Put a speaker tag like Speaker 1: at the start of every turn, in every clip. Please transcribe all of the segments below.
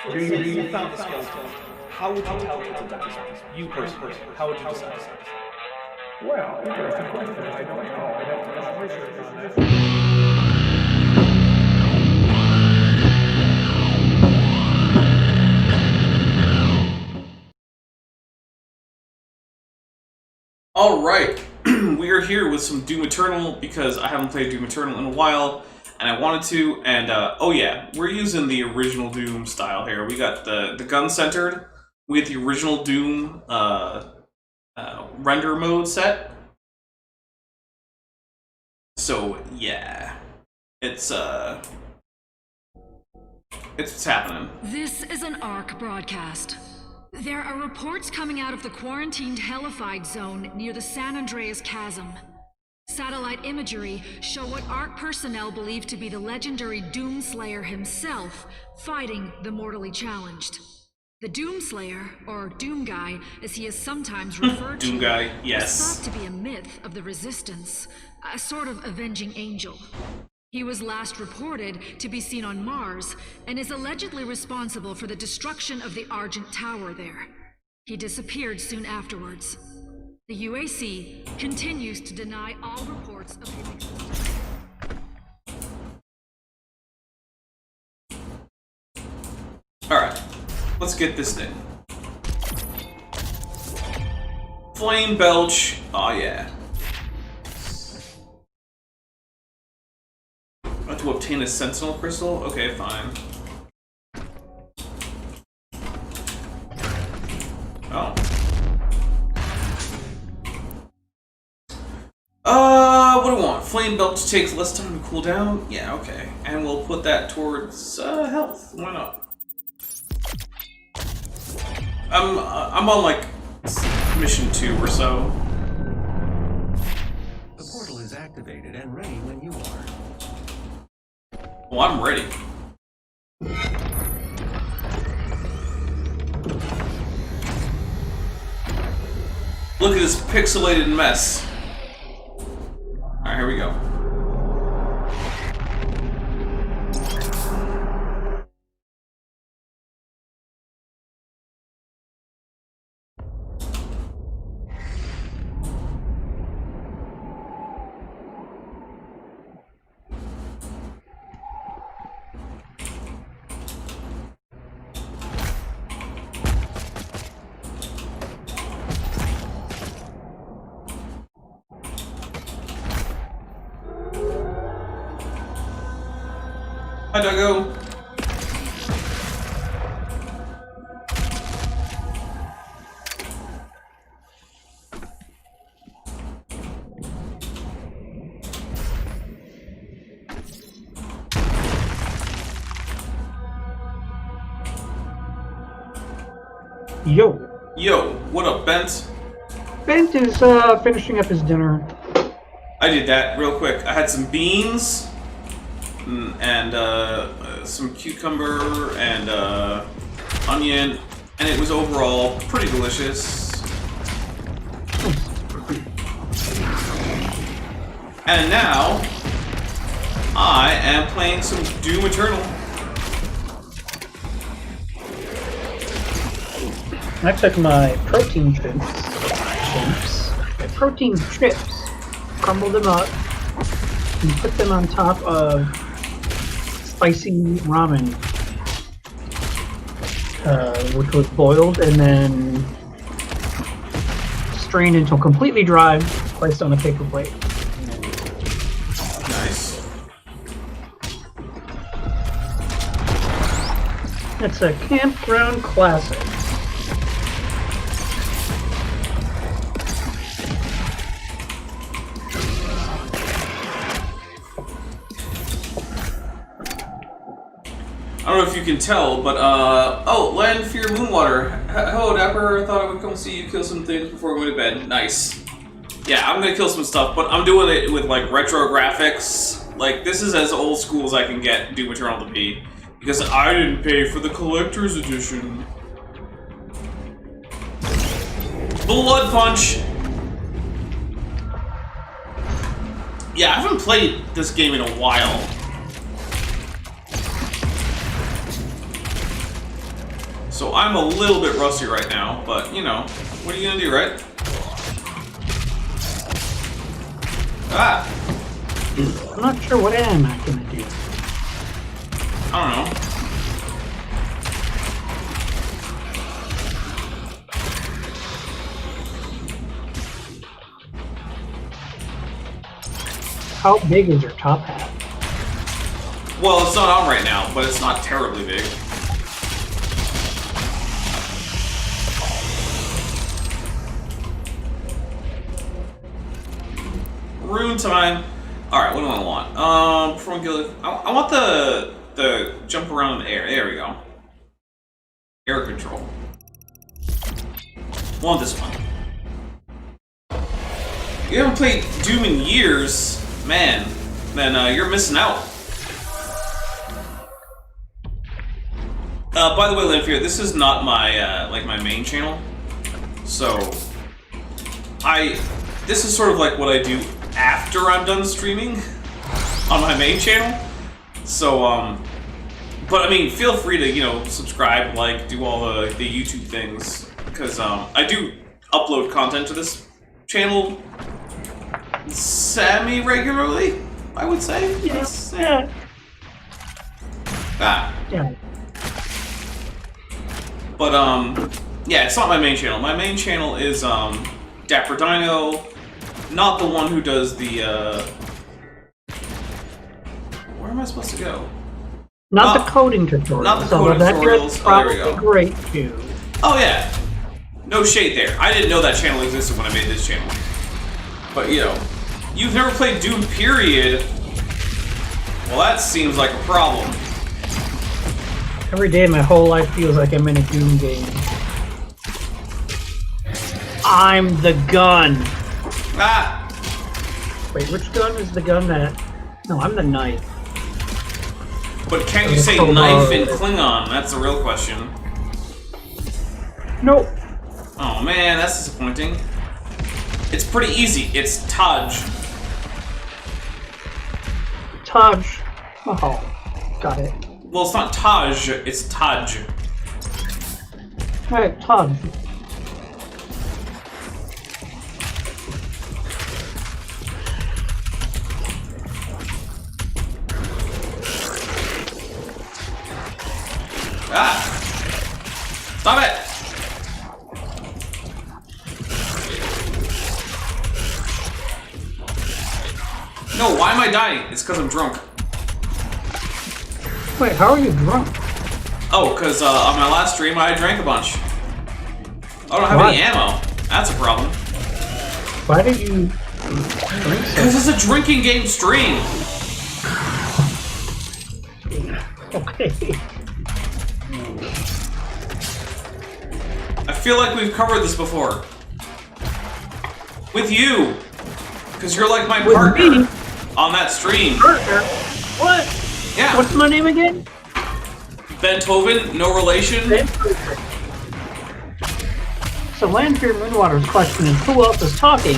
Speaker 1: So let's say you found the skeleton. How would you tell it's a dinosaur? You personally, how would you decide?
Speaker 2: Well, interesting question. I don't know. I'd have to do some research on that.
Speaker 3: Alright, we are here with some Doom Eternal because I haven't played Doom Eternal in a while and I wanted to, and oh yeah, we're using the original Doom style here. We got the gun centered, we get the original Doom render mode set. So yeah, it's what's happening.
Speaker 4: This is an ARC broadcast. There are reports coming out of the quarantined Hellified zone near the San Andreas Chasm. Satellite imagery show what ARC personnel believe to be the legendary Doomslayer himself fighting the mortally challenged. The Doomslayer, or Doom Guy, as he is sometimes referred to,
Speaker 3: Doom Guy, yes,
Speaker 4: is thought to be a myth of the Resistance, a sort of avenging angel. He was last reported to be seen on Mars, and is allegedly responsible for the destruction of the Argent Tower there. He disappeared soon afterwards. The UAC continues to deny all reports of his existence.
Speaker 3: Alright, let's get this thing. Flame Belch, oh yeah. To obtain a Sentinel Crystal? Okay, fine. Oh. What do we want? Flame Belch takes less time to cool down? Yeah, okay. And we'll put that towards, health. Why not? I'm on, like, mission 2 or so.
Speaker 5: The portal is activated and ready when you are.
Speaker 3: Well, I'm ready. Look at this pixelated mess. Alright, here we go. Hi, Duggo.
Speaker 6: Yo.
Speaker 3: Yo, what up, Bent?
Speaker 6: Bent is finishing up his dinner.
Speaker 3: I did that real quick. I had some beans and some cucumber and onion, and it was overall pretty delicious. And now I am playing some Doom Eternal.
Speaker 6: I took my protein chips, crumbled them up, and put them on top of spicy ramen, which was boiled and then strained until completely dry, placed on a paper plate.
Speaker 3: Nice.
Speaker 6: It's a campground classic.
Speaker 3: I don't know if you can tell, but, oh, Land Fear Moonwater. Hello, Dapper. I thought I would come see you kill some things before going to bed. Nice. Yeah, I'm gonna kill some stuff, but I'm doing it with, like, retro graphics. Like, this is as old school as I can get Doom Eternal to be. Because I didn't pay for the collector's edition. Blood Punch! Yeah, I haven't played this game in a while. So I'm a little bit rusty right now, but you know, what are you gonna do, right? Ah!
Speaker 6: I'm not sure what am I gonna do.
Speaker 3: I don't know.
Speaker 6: How big is your top hat?
Speaker 3: Well, it's not on right now, but it's not terribly big. Rune time. Alright, what do I want? Before we go, I want the jump around in the air. There we go. Air control. Want this one. You haven't played Doom in years, man. Then you're missing out. By the way, Lanfear, this is not my like my main channel. So this is sort of like what I do after I'm done streaming on my main channel. So but I mean, feel free to, you know, subscribe, like, do all the YouTube things, because I do upload content to this channel semi-regularly, I would say. Yes.
Speaker 6: Yeah.
Speaker 3: Ah.
Speaker 6: Yeah.
Speaker 3: But yeah, it's not my main channel. My main channel is Dapper Dino, not the one who does the where am I supposed to go?
Speaker 6: Not the coding tutorials.
Speaker 3: Not the coding tutorials.
Speaker 6: That's
Speaker 3: Oh, there we
Speaker 6: probably
Speaker 3: go.
Speaker 6: great too.
Speaker 3: Oh yeah. No shade there. I didn't know that channel existed when I made this channel. But you know, you've never played Doom, period. Well, that seems like a problem.
Speaker 6: Every day my whole life feels like I'm in a Doom game. I'm the gun.
Speaker 3: Ah!
Speaker 6: Wait, which gun is the gun that... No, I'm the knife.
Speaker 3: But can't you say knife in Klingon? That's the real question.
Speaker 6: Nope.
Speaker 3: Oh man, that's disappointing. It's pretty easy. It's Taj.
Speaker 6: Taj. Oh, got it.
Speaker 3: Well, it's not Taj, it's Taj.
Speaker 6: Alright, Taj.
Speaker 3: Ah! Stop it! No, why am I dying? It's because I'm drunk.
Speaker 6: Wait, how are you drunk?
Speaker 3: Oh, because on my last stream I drank a bunch. I don't have
Speaker 6: Why?
Speaker 3: any ammo. That's a problem.
Speaker 6: Why did you drink so?
Speaker 3: Because it's a drinking game stream.
Speaker 6: Okay.
Speaker 3: I feel like we've covered this before. With you. Because you're like my
Speaker 6: With
Speaker 3: partner
Speaker 6: me?
Speaker 3: on that stream.
Speaker 6: Partner? What?
Speaker 3: Yeah.
Speaker 6: What's my name again?
Speaker 3: Benthoven, no relation.
Speaker 6: So Lanfear Moonwater's question is, who else is talking?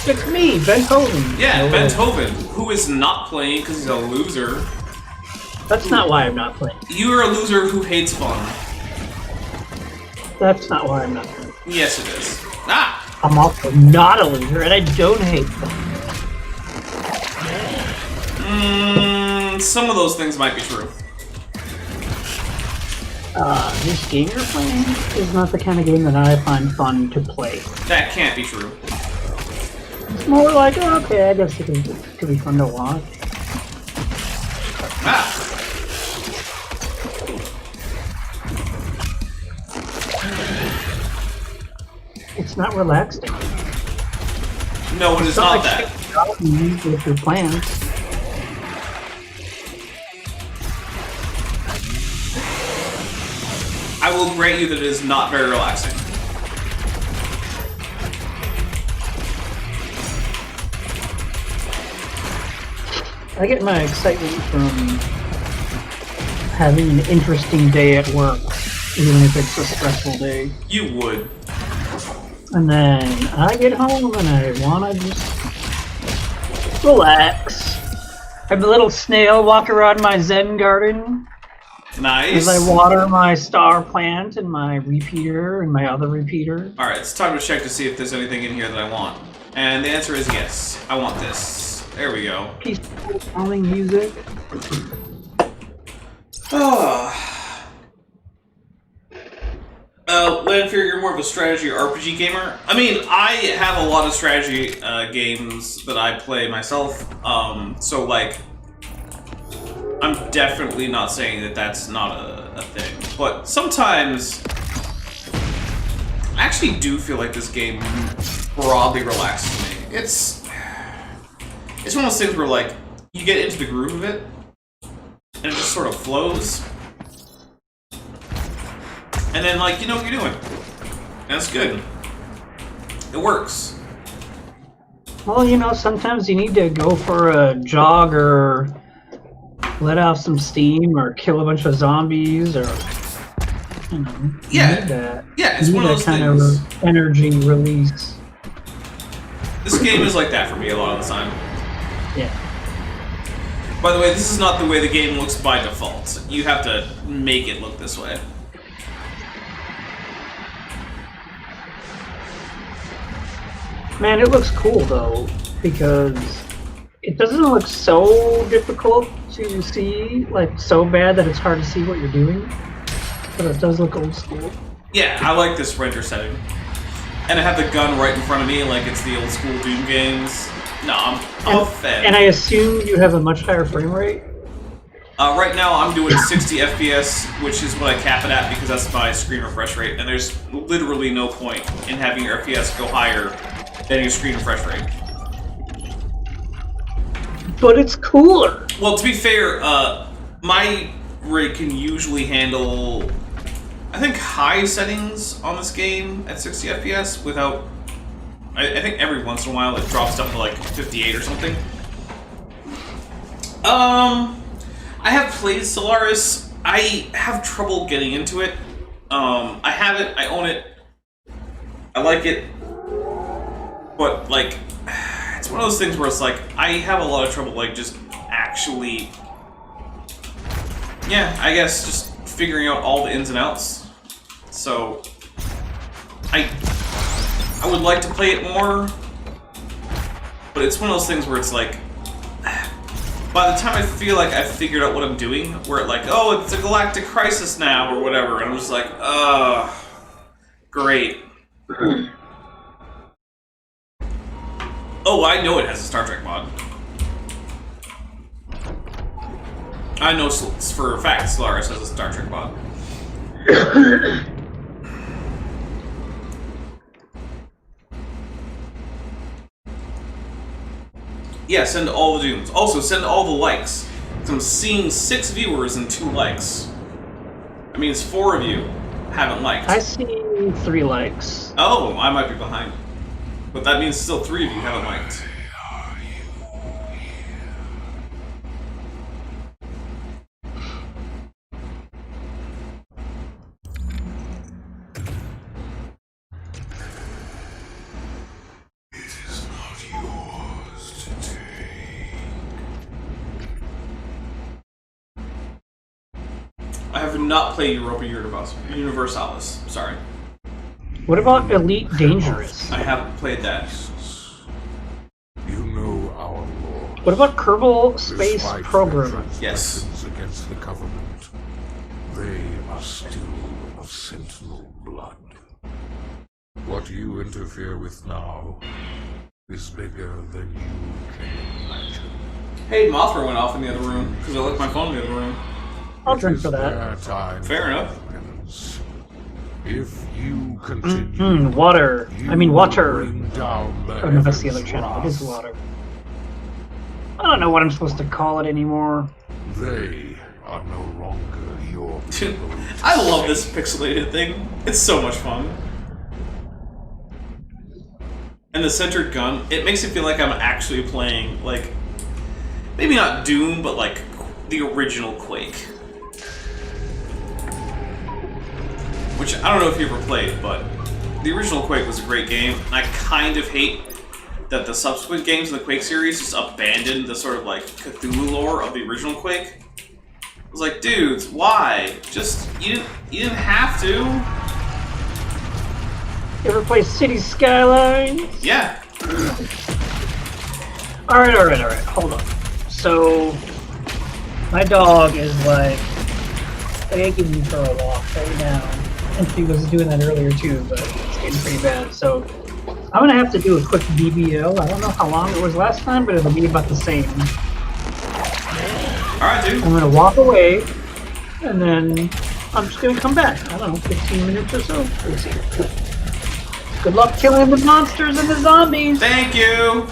Speaker 6: It's me, Benthoven.
Speaker 3: Yeah,
Speaker 6: No,
Speaker 3: Benthoven, who is not playing because he's a loser.
Speaker 6: That's not why I'm not playing.
Speaker 3: You are a loser who hates fun.
Speaker 6: That's not why I'm not playing.
Speaker 3: Yes, it is. Ah!
Speaker 6: I'm also not a loser, and I don't hate them.
Speaker 3: Some of those things might be true.
Speaker 6: This game you're playing is not the kind of game that I find fun to play.
Speaker 3: That can't be true.
Speaker 6: It's more like, oh, okay, I guess it could be fun to watch.
Speaker 3: Ah!
Speaker 6: It's not relaxing.
Speaker 3: No, it is not that.
Speaker 6: With your plans.
Speaker 3: I will grant you that it is not very relaxing.
Speaker 6: I get my excitement from having an interesting day at work, even if it's a stressful day.
Speaker 3: You would.
Speaker 6: And then I get home and I wanna just relax. Have a little snail walk around my Zen garden.
Speaker 3: Nice.
Speaker 6: As I water my star plant and my repeater and my other repeater.
Speaker 3: Alright, it's time to check to see if there's anything in here that I want. And the answer is yes. I want this. There we go.
Speaker 6: Peaceful calming music.
Speaker 3: Lanfear, you're more of a strategy RPG gamer. I mean, I have a lot of strategy games that I play myself. So like, I'm definitely not saying that that's not a thing. But sometimes, I actually do feel like this game broadly relaxes me. It's one of those things where like, you get into the groove of it, and it just sort of flows. And then, like, you know what you're doing. And that's good. It works.
Speaker 6: Well, you know, sometimes you need to go for a jog or let out some steam or kill a bunch of zombies or, you know, you need that.
Speaker 3: Yeah, it's
Speaker 6: you
Speaker 3: one
Speaker 6: need
Speaker 3: of those
Speaker 6: that kind
Speaker 3: things.
Speaker 6: of energy release.
Speaker 3: This game is like that for me a lot of the time.
Speaker 6: Yeah.
Speaker 3: By the way, this is not the way the game looks by default. You have to make it look this way.
Speaker 6: Man, it looks cool though, because it doesn't look so difficult to see, like so bad that it's hard to see what you're doing. But it does look old school.
Speaker 3: Yeah, I like this render setting. And I have the gun right in front of me like it's the old school Doom games. No, I'm a fan.
Speaker 6: And I assume you have a much higher frame rate?
Speaker 3: Right now I'm doing 60 FPS, which is what I cap it at because that's my screen refresh rate, and there's literally no point in having your FPS go higher than your screen refresh rate.
Speaker 6: But it's cooler!
Speaker 3: Well, to be fair, my rig can usually handle, I think, high settings on this game at 60 FPS without... I think every once in a while it drops down to like 58 or something. I have played Stellaris. I have trouble getting into it. I have it, I own it, I like it, but like, it's one of those things where it's like, I have a lot of trouble like just actually, yeah, I guess just figuring out all the ins and outs. So, I would like to play it more, but it's one of those things where it's like, by the time I feel like I've figured out what I'm doing, where it like, oh, it's a galactic crisis now, or whatever, and I'm just like, great. Oh, I know it has a Star Trek mod. I know for a fact Stellaris has a Star Trek mod. Yeah, send all the dooms. Also, send all the likes. So I'm seeing 6 viewers and 2 likes. That means 4 of you haven't liked.
Speaker 6: I see 3 likes.
Speaker 3: Oh, I might be behind. But that means still 3 of you haven't liked. I have not played Europa Universalis. Sorry.
Speaker 6: What about Elite Dangerous?
Speaker 3: I haven't played that.
Speaker 7: You know our Lord.
Speaker 6: What about Kerbal Space
Speaker 7: Despite
Speaker 6: Program?
Speaker 7: their
Speaker 3: Yes.
Speaker 7: transgressions against the government, they are still of Sentinel blood. What you interfere with now is bigger than you can imagine.
Speaker 3: Hey, Mothra went off in the other room because I left my phone in the other room.
Speaker 6: I'll drink
Speaker 7: It
Speaker 6: for
Speaker 7: is
Speaker 6: that.
Speaker 7: their time
Speaker 3: Fair
Speaker 7: for
Speaker 3: enough.
Speaker 7: penance. If you continue,
Speaker 6: Water. I mean
Speaker 7: you
Speaker 6: water.
Speaker 7: will bring down the
Speaker 6: Oh no, that's the other
Speaker 7: heavens'
Speaker 6: channel. It is
Speaker 7: wrath.
Speaker 6: water. I don't know what I'm supposed to call it anymore.
Speaker 7: They are no longer your people.
Speaker 3: I love this pixelated thing. It's so much fun. And the centered gun, it makes it feel like I'm actually playing, like, maybe not Doom, but like the original Quake. Which I don't know if you ever played, but the original Quake was a great game. I kind of hate that the subsequent games in the Quake series just abandoned the sort of like Cthulhu lore of the original Quake. was like, dudes, why? Just you didn't have to.
Speaker 6: You ever play City Skylines?
Speaker 3: Yeah.
Speaker 6: Alright. Hold on. So, my dog is like begging me for a walk right now. And she was doing that earlier too, but it's getting pretty bad. So, I'm gonna have to do a quick BBO. I don't know how long it was last time, but it'll be about the same.
Speaker 3: Alright, dude.
Speaker 6: I'm gonna walk away, and then I'm just gonna come back. I don't know, 15 minutes or so. We'll see. Good luck killing the monsters and the zombies!
Speaker 3: Thank you!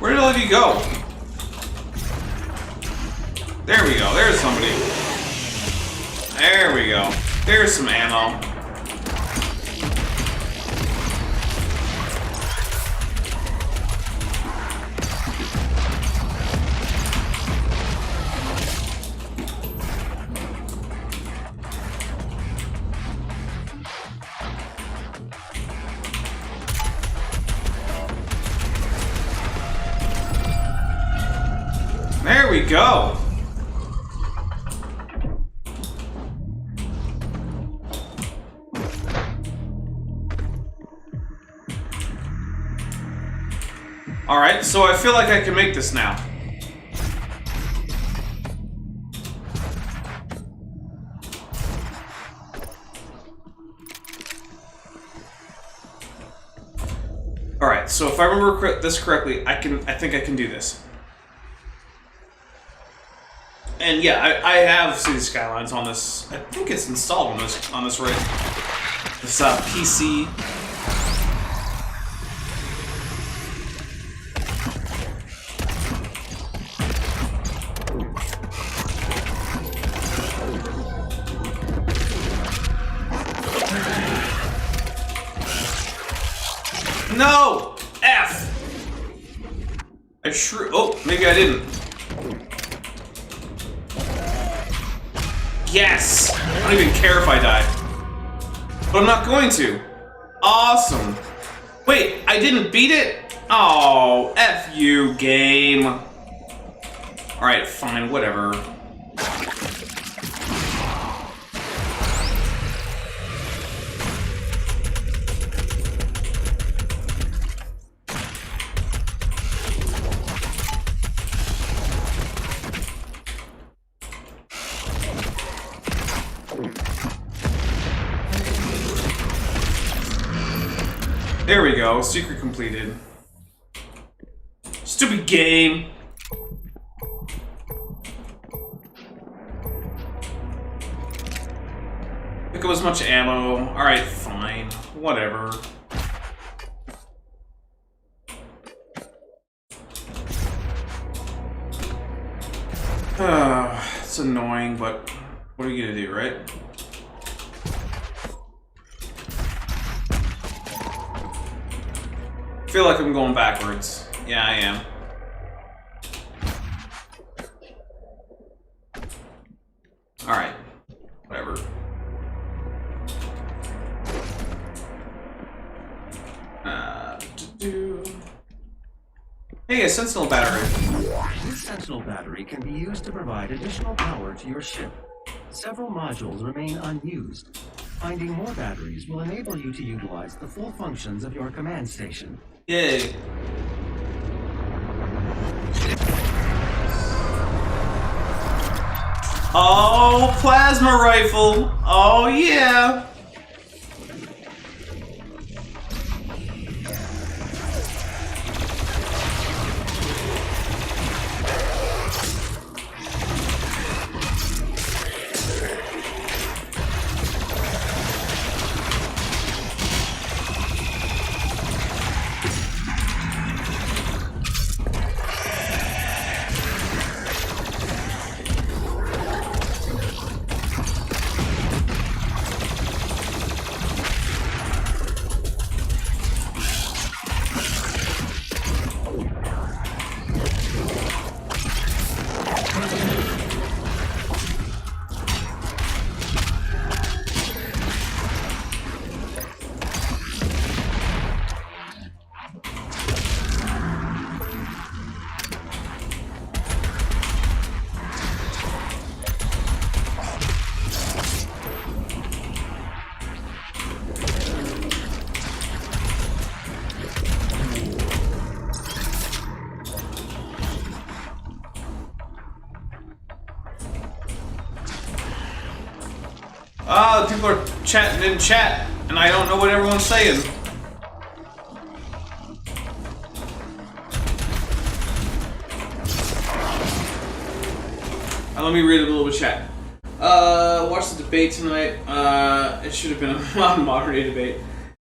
Speaker 3: Where did all of you go? There we go. There's somebody. There we go. There's some ammo. There we go. All right, so I feel like I can make this now. All right, so if I remember this correctly, I think I can do this. And yeah, I have City Skylines on this. I think it's installed on this right. This PC. No! F! Oh, maybe I didn't. Yes! I don't even care if I die. But I'm not going to. Awesome. Wait, I didn't beat it? Oh, F you, game. Alright, fine, whatever. There we go, secret completed. Stupid game. Pick up as much ammo. Alright, fine. Whatever. It's annoying, but what are you gonna do, right? I feel like I'm going backwards. Yeah, I am. Alright. Whatever. Hey, a Sentinel battery.
Speaker 5: This Sentinel battery can be used to provide additional power to your ship. Several modules remain unused. Finding more batteries will enable you to utilize the full functions of your command station.
Speaker 3: Yay. Oh, plasma rifle. Oh, yeah. People are chatting in chat, and I don't know what everyone's saying. Let me read a little bit of chat. Watch the debate tonight. It should have been a modern-day debate.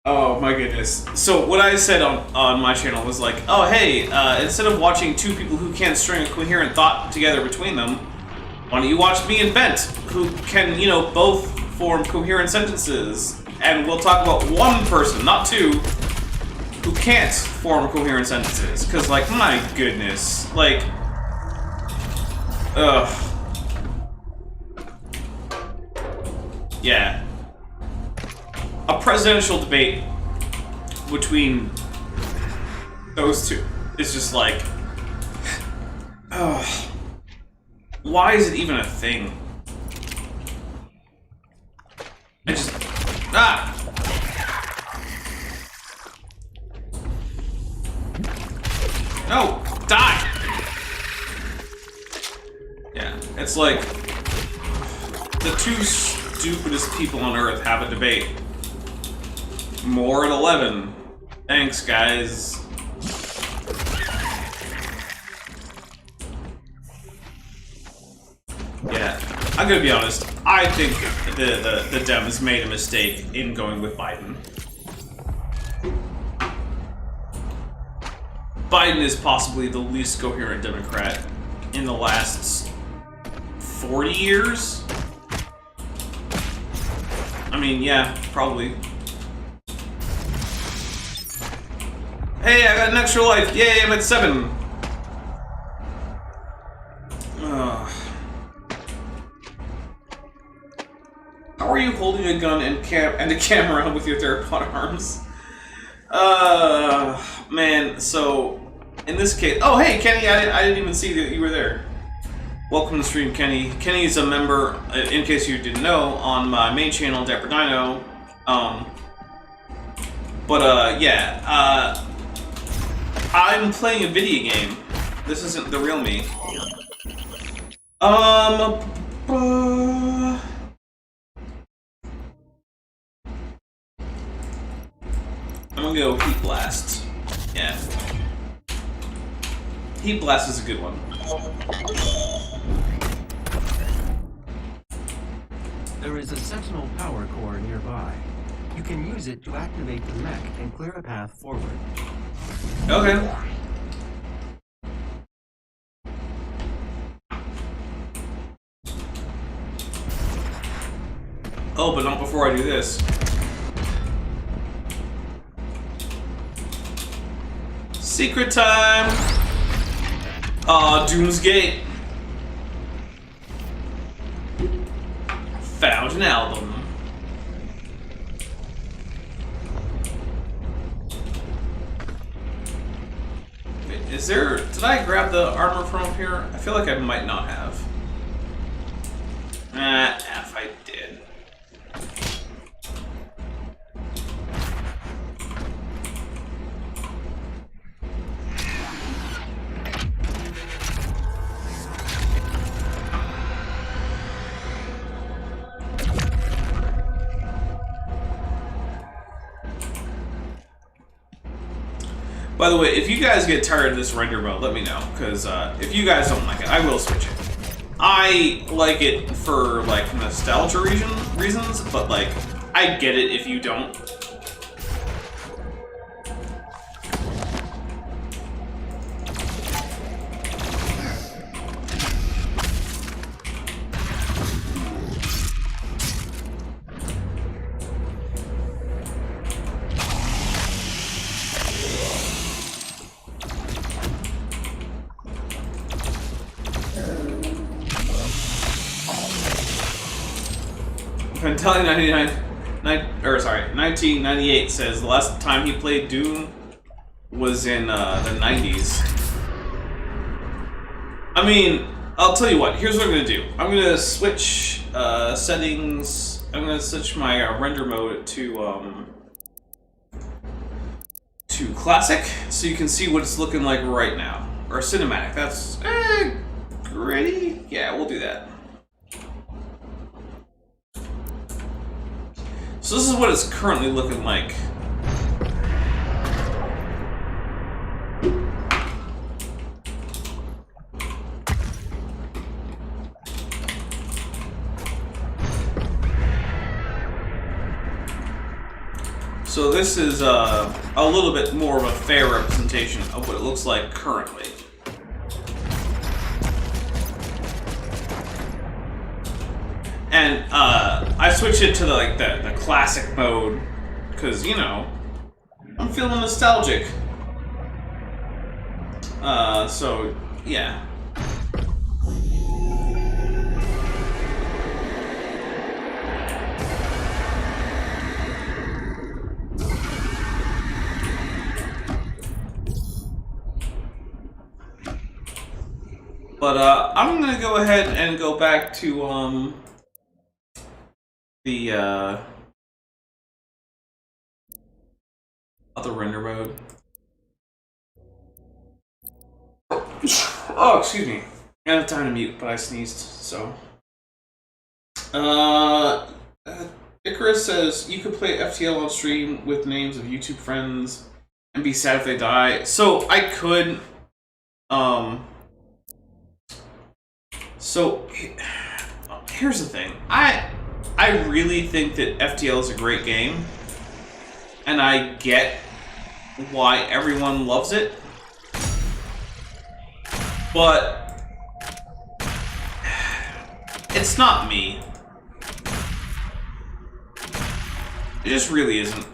Speaker 3: Oh my goodness. So what I said on my channel was like, oh hey, instead of watching two people who can't string a coherent thought together between them, why don't you watch me and Bent, who can, you know, both form coherent sentences, and we'll talk about one person, not two, who can't form coherent sentences. Cause like, my goodness, like, ugh. Yeah. A presidential debate between those two is just like, why is it even a thing? I just, no, die! Yeah, it's like, the two stupidest people on Earth have a debate. More at 11. Thanks, guys. Yeah, I'm gonna be honest. I think the Dems made a mistake in going with Biden. Biden is possibly the least coherent Democrat in the last 40 years. I mean, yeah, probably. Hey, I got an extra life! Yay, I'm at 7! How are you holding a gun and a camera with your theropod arms? Man, so... In this case... Oh, hey, Kenny, I didn't even see that you were there. Welcome to the stream, Kenny. Kenny's a member, in case you didn't know, on my main channel, Dapper Dino. Yeah, I'm playing a video game. This isn't the real me. I'm gonna go Heat Blast. Yeah. Heat Blast is a good one.
Speaker 5: There is a Sentinel power core nearby. You can use it to activate the mech and clear a path forward.
Speaker 3: Okay. Oh, but not before I do this. Secret time! Doom's Gate. Found an album. Wait, is there... Did I grab the armor from up here? I feel like I might not have. F, I did. By the way, if you guys get tired of this render mode, let me know, because if you guys don't like it, I will switch it. I like it for, like, nostalgia reasons, but, like, I get it if you don't. Pentelli 1998 says the last time he played Doom was in the 90s. I mean, I'll tell you what, here's what I'm going to do. I'm going to switch settings. I'm going to switch my render mode to classic, so you can see what it's looking like right now. Or cinematic, that's gritty? Yeah, we'll do that. So this is what it's currently looking like. So this is a little bit more of a fair representation of what it looks like currently. And I switched it to the classic mode because, you know, I'm feeling nostalgic. So yeah. But I'm gonna go ahead and go back to the other render mode. Oh, excuse me. I don't have time to mute, but I sneezed, so. Icarus says you could play FTL on stream with names of YouTube friends and be sad if they die. So I could. So here's the thing. I really think that FTL is a great game, and I get why everyone loves it. But it's not me. It just really isn't.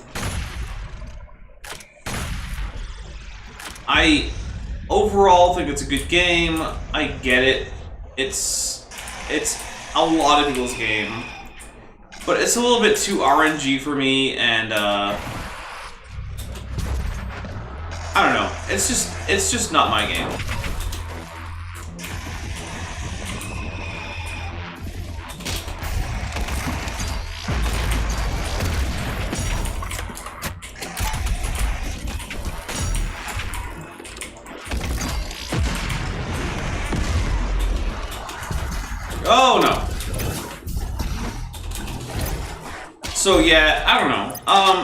Speaker 3: I overall think it's a good game. I get it. It's a lot of people's game, but it's a little bit too RNG for me, and I don't know. It's just not my game. Oh no. So yeah, I don't know.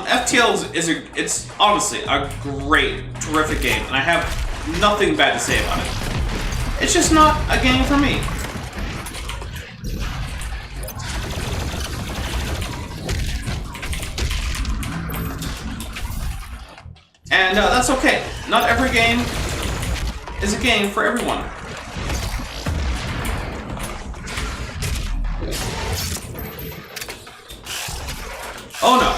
Speaker 3: FTL it's honestly a great, terrific game, and I have nothing bad to say about it. It's just not a game for me. And that's okay. Not every game is a game for everyone. Oh no.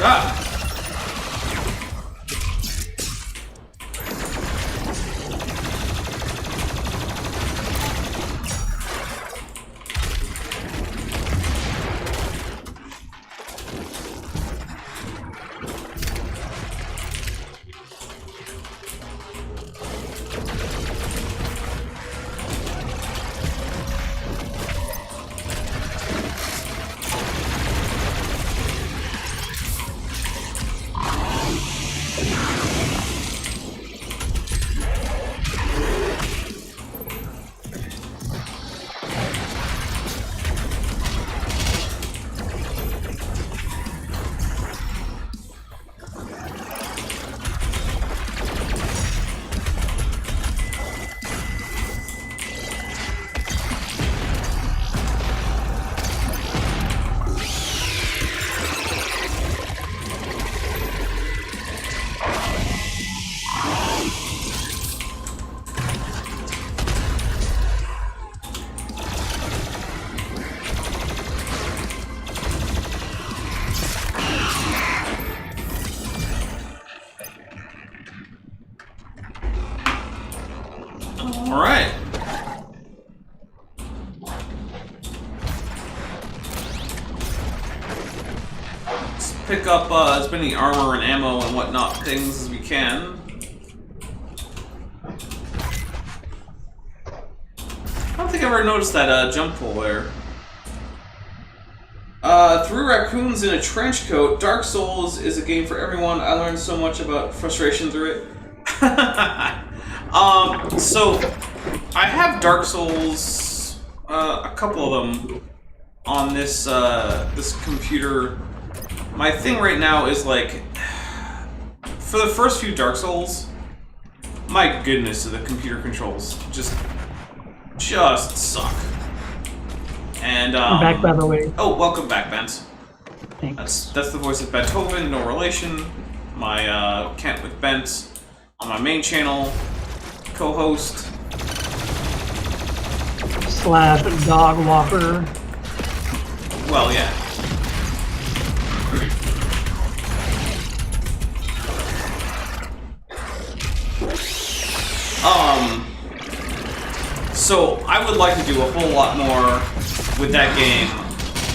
Speaker 3: Ah. Alright. Let's pick pick up as many armor and ammo and whatnot things as we can. I don't think I ever noticed that jump pull there. Through raccoons in a trench coat, Dark Souls is a game for everyone. I learned so much about frustration through it. So I have Dark Souls, a couple of them on this this computer. My thing right now is like, for the first few Dark Souls, my goodness, the computer controls just suck. And
Speaker 6: I'm back, by the way.
Speaker 3: oh, welcome back, Bent.
Speaker 6: Thanks.
Speaker 3: That's the voice of Beethoven, no relation. My Kent with Bent on my main channel, co-host.
Speaker 6: / dog walker.
Speaker 3: Well, yeah. So I would like to do a whole lot more with that game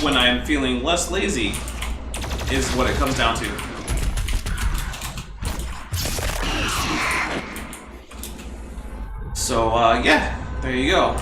Speaker 3: when I'm feeling less lazy, is what it comes down to. So, yeah, there you go.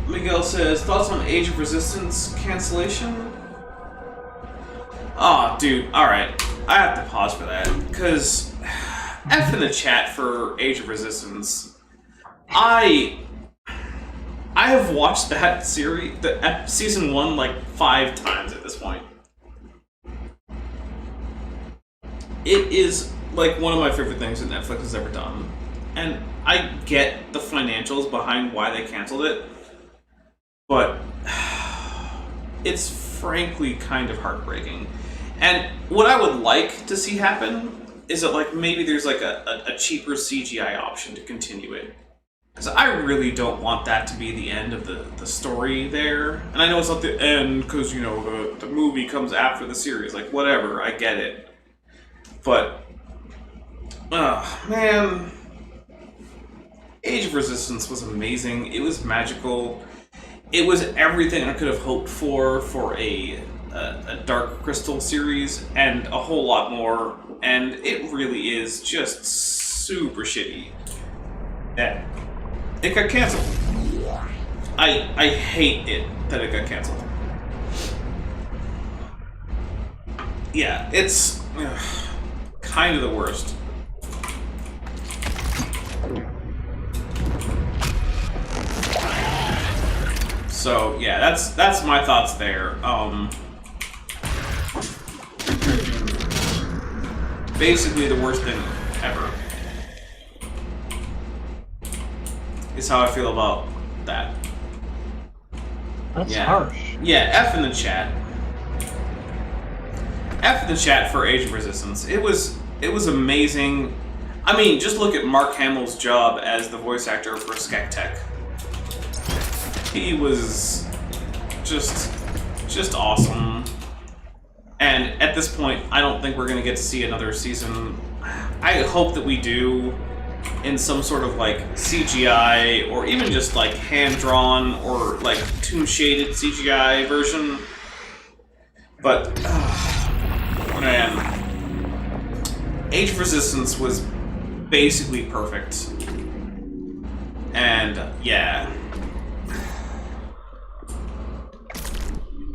Speaker 3: Miguel says, thoughts on Age of Resistance cancellation? Oh, dude, alright. I have to pause for that, because F in the chat for Age of Resistance. I have watched that series, season 1, like 5 times at this point. It is like one of my favorite things that Netflix has ever done. And I get the financials behind why they canceled it, but it's frankly kind of heartbreaking. And what I would like to see happen is that like maybe there's like a cheaper CGI option to continue it. Because I really don't want that to be the end of the story there. And I know it's not the end because, you know, the movie comes after the series. Like, whatever, I get it. But, man, Age of Resistance was amazing. It was magical. It was everything I could have hoped for a Dark Crystal series, and a whole lot more. And it really is just super shitty that it got canceled. I hate it that it got canceled. Yeah, it's kind of the worst. So yeah, that's my thoughts there. Basically the worst thing ever is how I feel about that.
Speaker 6: That's
Speaker 3: Yeah.
Speaker 6: harsh.
Speaker 3: Yeah, F in the chat. F in the chat for Age of Resistance. It was amazing. I mean, just look at Mark Hamill's job as the voice actor for Skektek. He was just awesome. And at this point, I don't think we're going to get to see another season. I hope that we do in some sort of like CGI or even just like hand-drawn or like toon-shaded CGI version. But, man, Age of Resistance was basically perfect. And, yeah.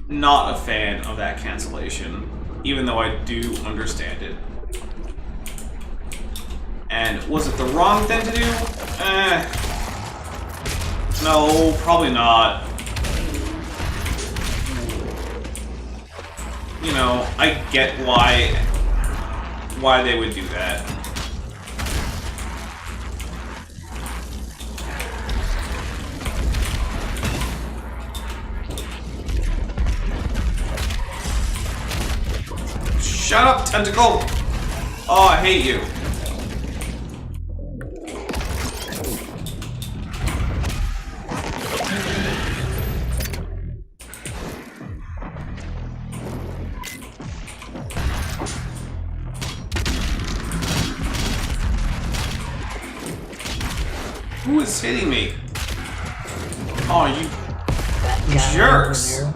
Speaker 3: Not a fan of that cancellation, even though I do understand it. And was it the wrong thing to do? No, probably not. You know, I get why they would do that. Shut up, Tentacle! Oh, I hate you. Who is hitting me? Oh, you
Speaker 6: Guy
Speaker 3: jerks!
Speaker 6: over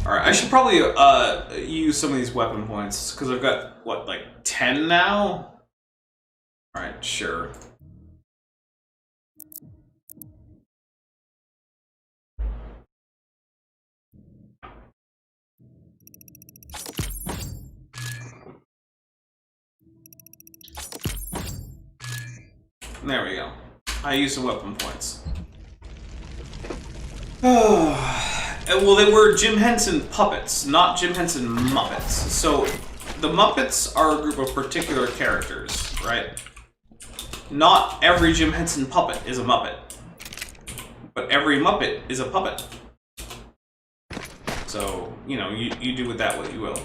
Speaker 3: Alright, I should probably use some of these weapon points, because I've got, what, like 10 now? Alright, sure. There we go. I used some weapon points. Well, they were Jim Henson puppets, not Jim Henson Muppets. So, the Muppets are a group of particular characters, right? Not every Jim Henson puppet is a Muppet. But every Muppet is a puppet. So, you know, you do with that what you will.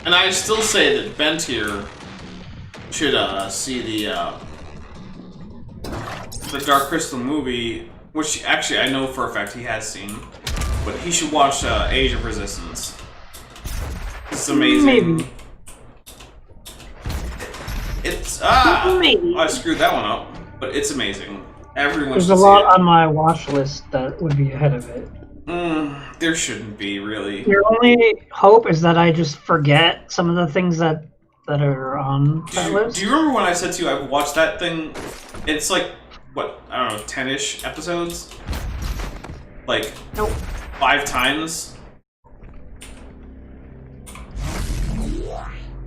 Speaker 3: And I still say that Bent here should see the Dark Crystal movie, which actually I know for a fact he has seen, but he should watch Age of Resistance. It's amazing.
Speaker 6: Maybe.
Speaker 3: It's
Speaker 6: Maybe.
Speaker 3: I screwed that one up, but it's amazing. Everyone
Speaker 6: There's
Speaker 3: should
Speaker 6: a
Speaker 3: see
Speaker 6: lot
Speaker 3: it.
Speaker 6: on my watch list that would be ahead of it.
Speaker 3: There shouldn't be, really.
Speaker 6: Your only hope is that I just forget some of the things that are on that list.
Speaker 3: Do you remember when I said to you I've watched that thing? It's like, what, I don't know, 10-ish episodes? Like,
Speaker 6: Nope.
Speaker 3: 5 times?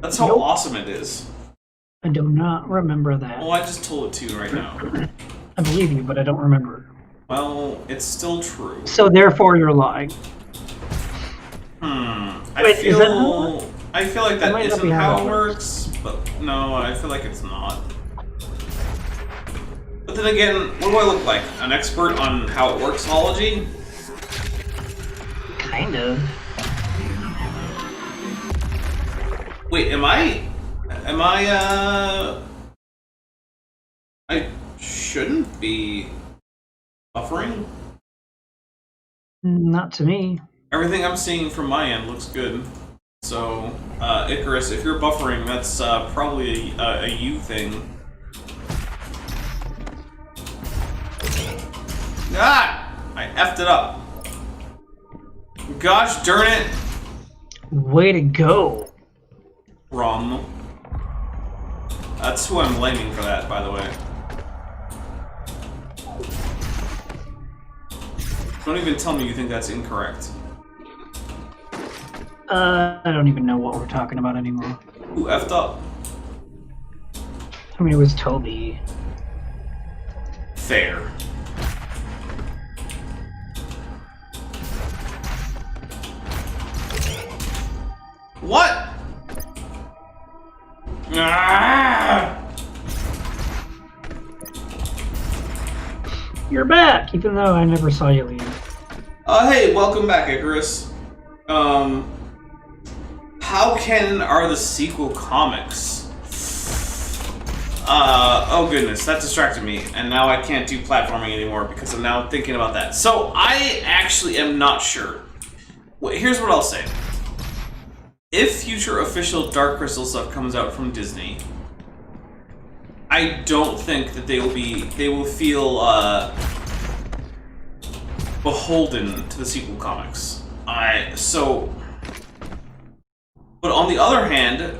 Speaker 3: That's how
Speaker 6: Nope.
Speaker 3: awesome it is.
Speaker 6: I do not remember that.
Speaker 3: Well, I just told it to you right now.
Speaker 6: I believe you, but I don't remember.
Speaker 3: Well, it's still true.
Speaker 6: So therefore, you're lying.
Speaker 3: I
Speaker 6: Wait, is that
Speaker 3: feel like that
Speaker 6: might not
Speaker 3: isn't
Speaker 6: be how
Speaker 3: how
Speaker 6: that
Speaker 3: it works, but no, I feel like it's not. But then again, what do I look like? An expert on how it works ology?
Speaker 6: Kind of.
Speaker 3: Wait, am I I shouldn't be buffering?
Speaker 6: Not to me.
Speaker 3: Everything I'm seeing from my end looks good. So, Icarus, if you're buffering, that's probably a you thing. Ah! I effed it up. Gosh darn it!
Speaker 6: Way to go.
Speaker 3: Rum. That's who I'm blaming for that, by the way. Don't even tell me you think that's incorrect.
Speaker 6: I don't even know what we're talking about anymore.
Speaker 3: Who effed up?
Speaker 6: I mean, it was Toby.
Speaker 3: Fair. What? Ah!
Speaker 6: You're back, even though I never saw you leave.
Speaker 3: Hey, welcome back, Icarus. How canon are the sequel comics? Oh goodness, that distracted me, and now I can't do platforming anymore because I'm now thinking about that. So, I actually am not sure. Well, here's what I'll say. If future official Dark Crystal stuff comes out from Disney, I don't think that they will feel, beholden to the sequel comics. But on the other hand,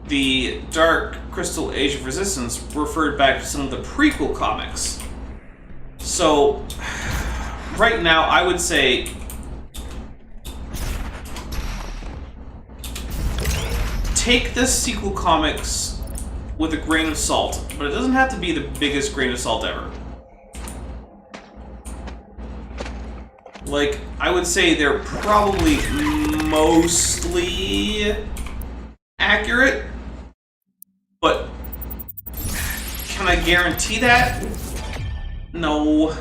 Speaker 3: the Dark Crystal Age of Resistance referred back to some of the prequel comics. So, right now, I would say take the sequel comics with a grain of salt, but it doesn't have to be the biggest grain of salt ever. Like, I would say they're probably mostly accurate, but can I guarantee that? No.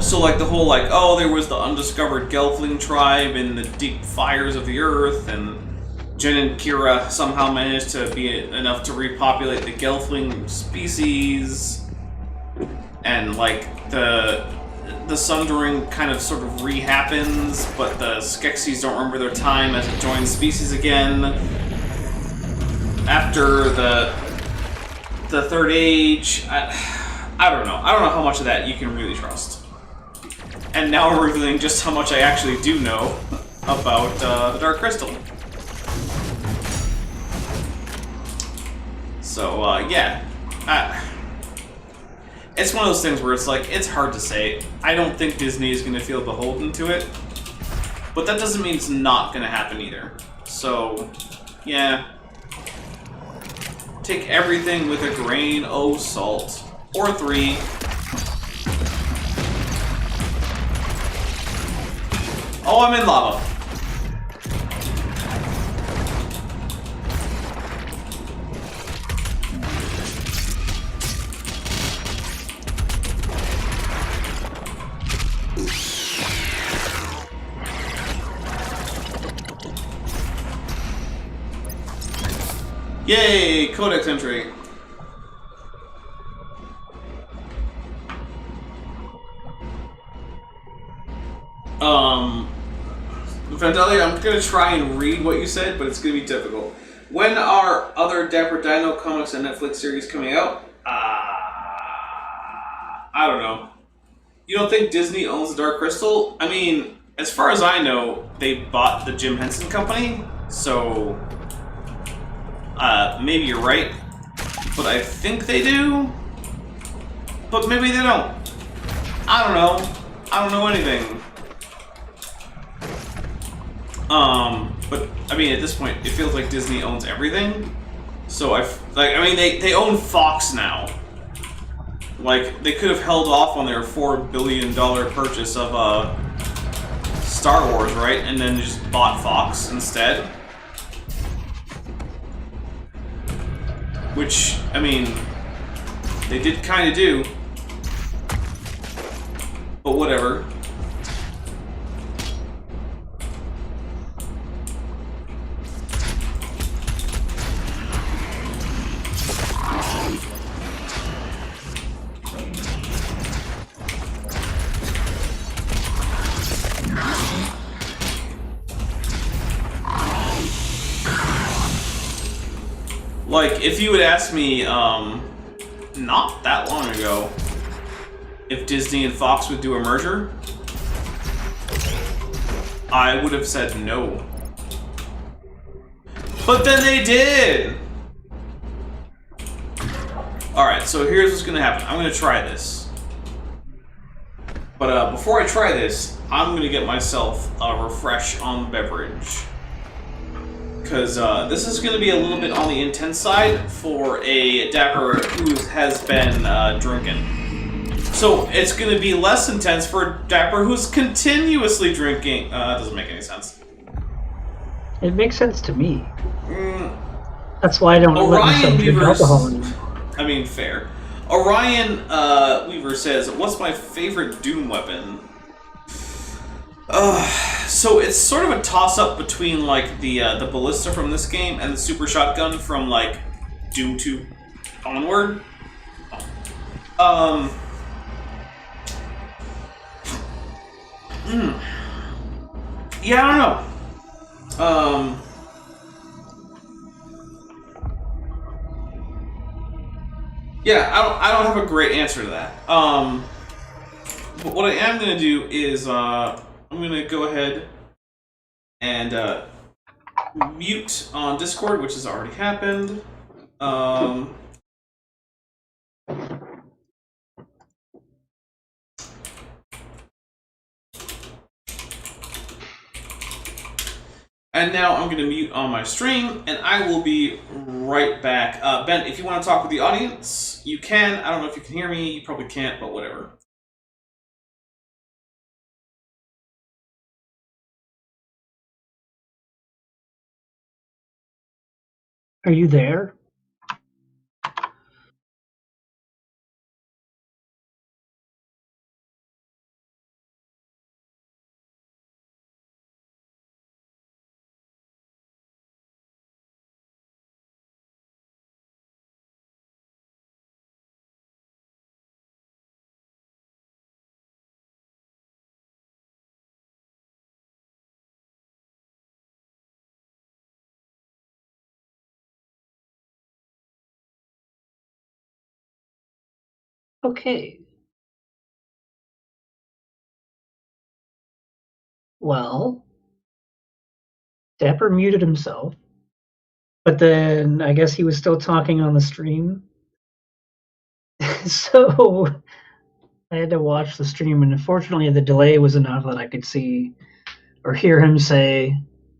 Speaker 3: So, like, the whole, like, oh, there was the undiscovered Gelfling tribe in the deep fires of the earth, and Jin and Kira somehow managed to be enough to repopulate the Gelfling species, and, like, the Sundering kind of sort of re-happens, but the Skeksis don't remember their time as it joins species again. After the Third Age, I don't know. I don't know how much of that you can really trust. And now we're revealing just how much I actually do know about the Dark Crystal. So, yeah. It's one of those things where it's like, it's hard to say. I don't think Disney is going to feel beholden to it. But that doesn't mean it's not going to happen either. So, yeah. Take everything with a grain of salt. Or 3. Oh, I'm in lava. Yay! Codex entry. Vandalia, I'm gonna try and read what you said, but it's gonna be difficult. When are other Dapper Dino comics and Netflix series coming out? I don't know. You don't think Disney owns the Dark Crystal? I mean, as far as I know, they bought the Jim Henson Company, so maybe you're right, but I think they do, but maybe they don't. I don't know. I don't know anything. But I mean, at this point, it feels like Disney owns everything. So I mean, they own Fox now. Like, they could have held off on their $4 billion purchase of Star Wars, right? And then just bought Fox instead. Which, I mean, they did kind of do. But whatever. Like, if you had asked me, not that long ago, if Disney and Fox would do a merger, I would have said no. But then they did! Alright, so here's what's gonna happen. I'm gonna try this. But before I try this, I'm gonna get myself a refresh on beverage. Because this is going to be a little bit on the intense side for a Dapper who has been drinking. So it's going to be less intense for a Dapper who's continuously drinking. That doesn't make any sense.
Speaker 6: It makes sense to me. That's why I don't let myself drink alcohol anymore.
Speaker 3: I mean, fair. Orion Weaver says, "What's my favorite Doom weapon?" So it's sort of a toss-up between, like, the ballista from this game and the super shotgun from, like, Doom 2 onward. Yeah, I don't know. Yeah, I don't have a great answer to that. But what I am gonna do is, I'm gonna go ahead and mute on Discord, which has already happened. And now I'm going to mute on my stream, and I will be right back. Ben, if you want to talk with the audience, you can. I don't know if you can hear me. You probably can't, but whatever.
Speaker 6: Are you there? Okay. Well, Dapper muted himself, but then I guess he was still talking on the stream. So I had to watch the stream, and unfortunately the delay was enough that I could see or hear him say,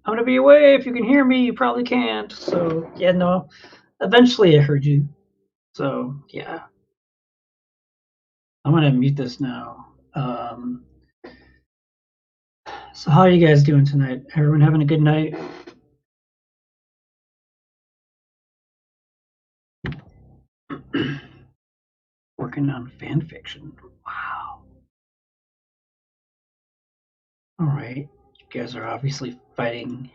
Speaker 6: "I'm gonna be away. If you can hear me, you probably can't." So yeah, no. Eventually I heard you. So yeah. I'm gonna mute this now. So how are you guys doing tonight? Everyone having a good night? Working on fan fiction. Wow. All right. You guys are obviously fighting.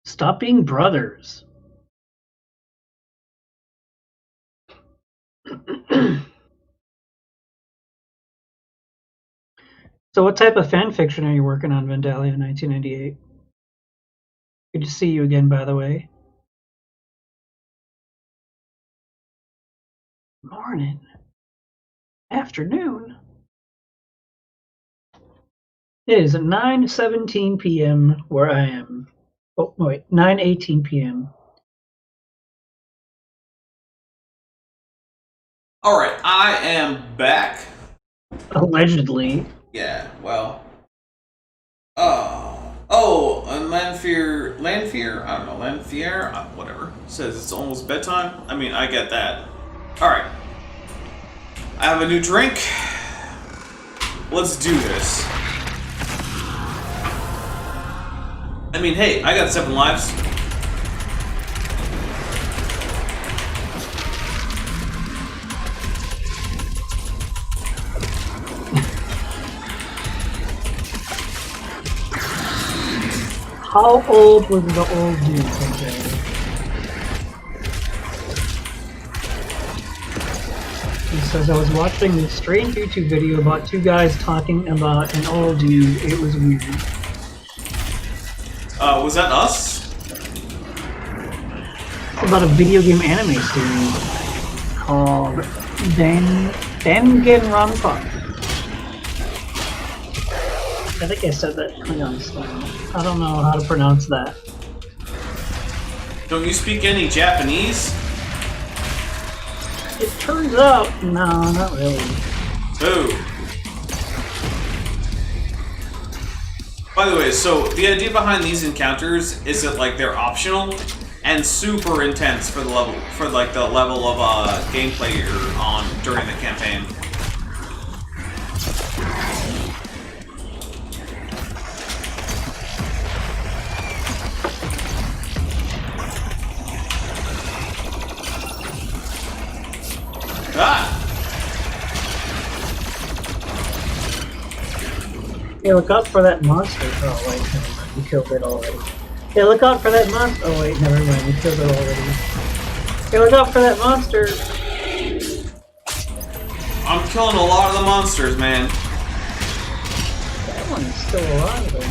Speaker 6: Stop being brothers. So what type of fan fiction are you working on, Vandalia 1998? Good to see you again, by the way. Morning. Afternoon. It is 9:17 p.m. where I am. Oh, wait, 9:18 p.m.
Speaker 3: Alright, I am back.
Speaker 6: Allegedly.
Speaker 3: Yeah, well. And Lanfear, I don't know, Lanfear, whatever, says it's almost bedtime. I mean, I get that. Alright. I have a new drink. Let's do this. I mean, hey, I got 7 lives.
Speaker 6: How old was the old dude? Okay. He says, I was watching this strange YouTube video about 2 guys talking about an old dude. It was weird.
Speaker 3: Was that us?
Speaker 6: It's about a video game anime series called Danganronpa. I think I said that Klingon style. I don't know how to pronounce that.
Speaker 3: Don't you speak any Japanese?
Speaker 6: It turns out, no, not really.
Speaker 3: Ooh. By the way, so the idea behind these encounters is that like they're optional and super intense for the level, for like the level of gameplay you're on during the campaign. Ah!
Speaker 6: Hey, look out for that monster. Oh, wait, never mind. You killed it already. Hey, look out for that monster. Oh, wait, never mind. You killed it already. Hey, look out for that monster.
Speaker 3: I'm killing a lot of the monsters, man.
Speaker 6: That one is still alive, though.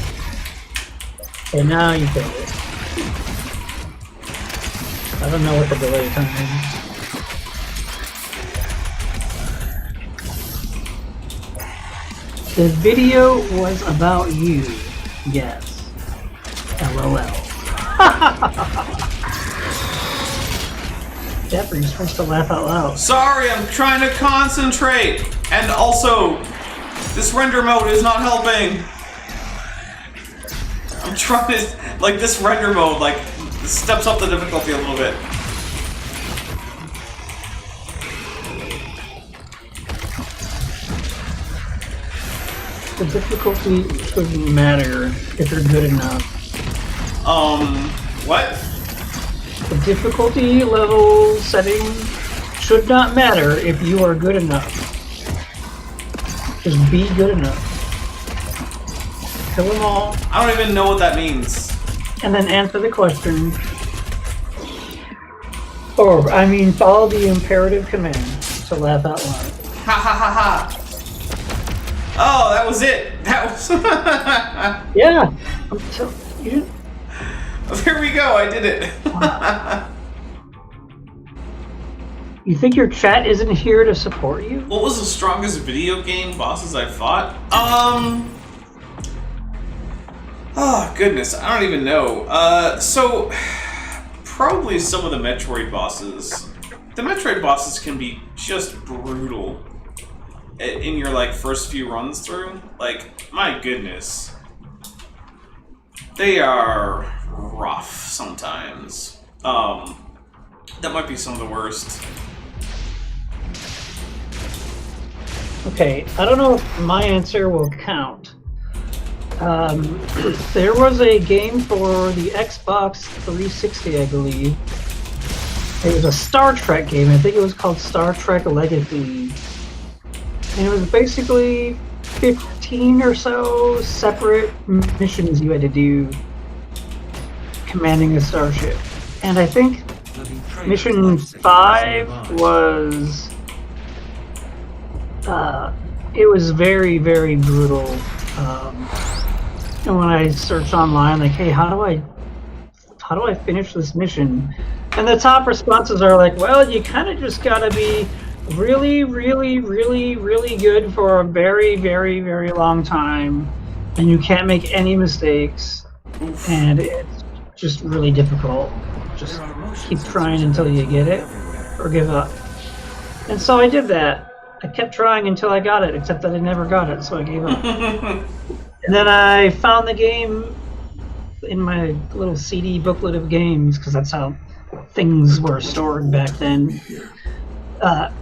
Speaker 6: Hey, now you killed it. I don't know what the delay time is. The video was about you, yes. LOL. Dapper, you're supposed to laugh out loud.
Speaker 3: Sorry, I'm trying to concentrate! And also, this render mode is not helping! I'm trying to, like, this render mode, like, steps up the difficulty a little bit.
Speaker 6: The difficulty shouldn't matter if you're good enough.
Speaker 3: What?
Speaker 6: The difficulty level setting should not matter if you are good enough. Just be good enough. Kill them all,
Speaker 3: I don't even know what that means.
Speaker 6: and then answer the question. Or, I mean, follow the imperative command to laugh out loud.
Speaker 3: Ha ha ha ha! Oh, that was it! That was...
Speaker 6: Yeah! You didn't...
Speaker 3: There we go, I did it!
Speaker 6: You think your chat isn't here to support you?
Speaker 3: What was the strongest video game bosses I fought? Oh, goodness, I don't even know. So, probably some of the Metroid bosses. The Metroid bosses can be just brutal in your, like, first few runs through. Like, my goodness. They are rough sometimes. That might be some of the worst.
Speaker 6: Okay, I don't know if my answer will count. There was a game for the Xbox 360, I believe. It was a Star Trek game. I think it was called Star Trek Legacy. And it was basically 15 or so separate missions you had to do commanding a starship. And I think mission 5 was... it was very, very brutal. And when I searched online, like, hey, how do I finish this mission? And the top responses are like, well, you kind of just gotta be really, really, really, really good for a very, very, very long time, and you can't make any mistakes, and it's just really difficult. Just keep trying until you get it, or give up. And so I did that. I kept trying until I got it, except that I never got it, so I gave up. And then I found the game in my little CD booklet of games, because that's how things were stored back then.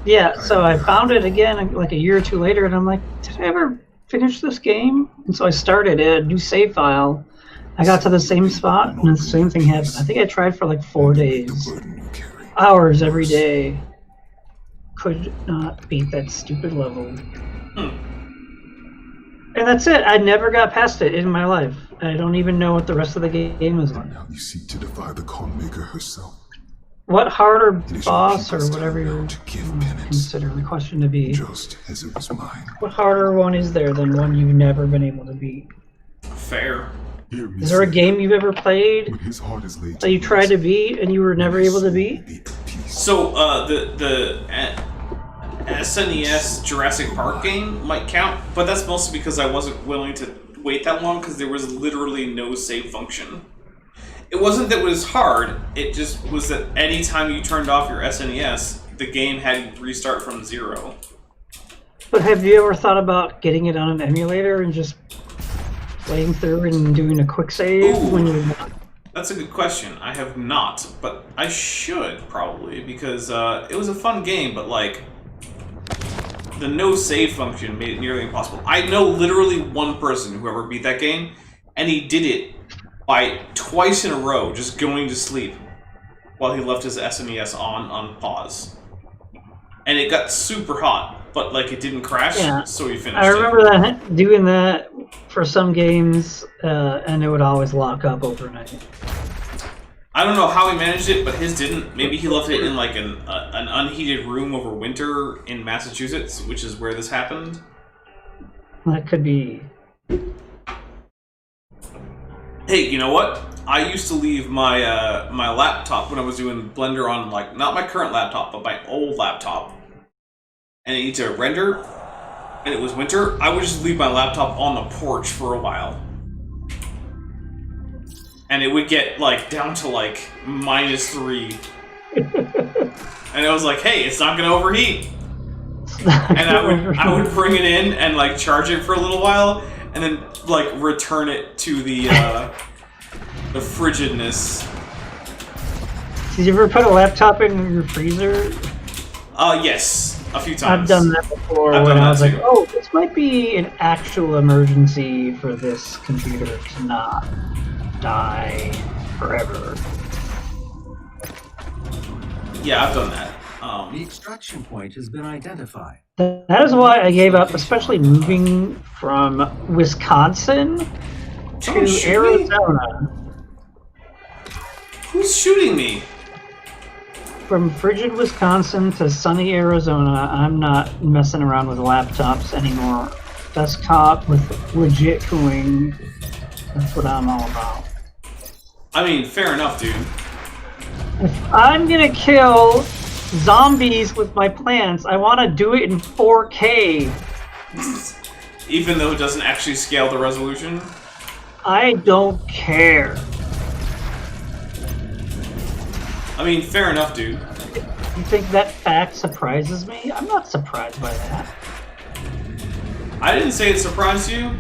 Speaker 6: Yeah, so I found it again like a year or two later, and I'm like, did I ever finish this game? And so I started a new save file. I got to the same spot, and the same thing happened. I think I tried for like 4 days. Hours every day. Could not beat that stupid level. And that's it. I never got past it in my life. I don't even know what the rest of the game is like.
Speaker 8: Now you seek to defy the Calm Maker herself.
Speaker 6: What harder
Speaker 8: It is
Speaker 6: boss
Speaker 8: your
Speaker 6: or
Speaker 8: people's
Speaker 6: whatever
Speaker 8: time now
Speaker 6: you
Speaker 8: to give penance,
Speaker 6: consider the question to be?
Speaker 8: just as it was mine.
Speaker 6: What harder one is there than one you've never been able to beat?
Speaker 3: Fair.
Speaker 8: Hear me
Speaker 6: Is there a
Speaker 8: say,
Speaker 6: game you've ever played
Speaker 8: when his heart is laid
Speaker 6: that you tried to beat and you were never able to beat?
Speaker 8: be at peace.
Speaker 3: So, the SNES Jurassic Park game might count, but that's mostly because I wasn't willing to wait that long because there was literally no save function. It wasn't that it was hard, it just was that anytime you turned off your SNES, the game had to restart from zero.
Speaker 6: But have you ever thought about getting it on an emulator and just playing through and doing a quick save when you're not?
Speaker 3: That's a good question. I have not, but I should probably, because it was a fun game, but like, the no save function made it nearly impossible. I know literally one person who ever beat that game, and he did it by twice in a row, just going to sleep while he left his SNES on pause. And it got super hot, but like it didn't crash,
Speaker 6: Yeah.
Speaker 3: so he finished
Speaker 6: I remember
Speaker 3: it.
Speaker 6: that doing that for some games, and it would always lock up overnight.
Speaker 3: I don't know how he managed it, but his didn't. Maybe he left it in like an unheated room over winter in Massachusetts, which is where this happened.
Speaker 6: That could be.
Speaker 3: Hey, you know what? I used to leave my my laptop when I was doing Blender on, like, not my current laptop, but my old laptop. And it needed to render, and it was winter. I would just leave my laptop on the porch for a while. and it would get like down to like -3. And I was like, hey, it's not gonna overheat. And I would bring it in and like charge it for a little while, and then like return it to the frigidness.
Speaker 6: Did you ever put a laptop in your freezer?
Speaker 3: Yes, a few times.
Speaker 6: I've done that before when I was like, oh, this might be an actual emergency for this computer to not die forever.
Speaker 3: Yeah, I've done that.
Speaker 5: The extraction point has been identified.
Speaker 6: That is why I gave up, especially moving from Wisconsin to Arizona.
Speaker 3: Who's shooting me?
Speaker 6: From frigid Wisconsin to sunny Arizona, I'm not messing around with laptops anymore. Desktop with legit cooling, that's what I'm all about.
Speaker 3: I mean, fair enough, dude.
Speaker 6: If I'm gonna kill zombies with my plants, I want to do it in 4K.
Speaker 3: Even though it doesn't actually scale the resolution?
Speaker 6: I don't care.
Speaker 3: I mean, fair enough, dude.
Speaker 6: You think that fact surprises me? I'm not surprised by that.
Speaker 3: I didn't say it surprised you.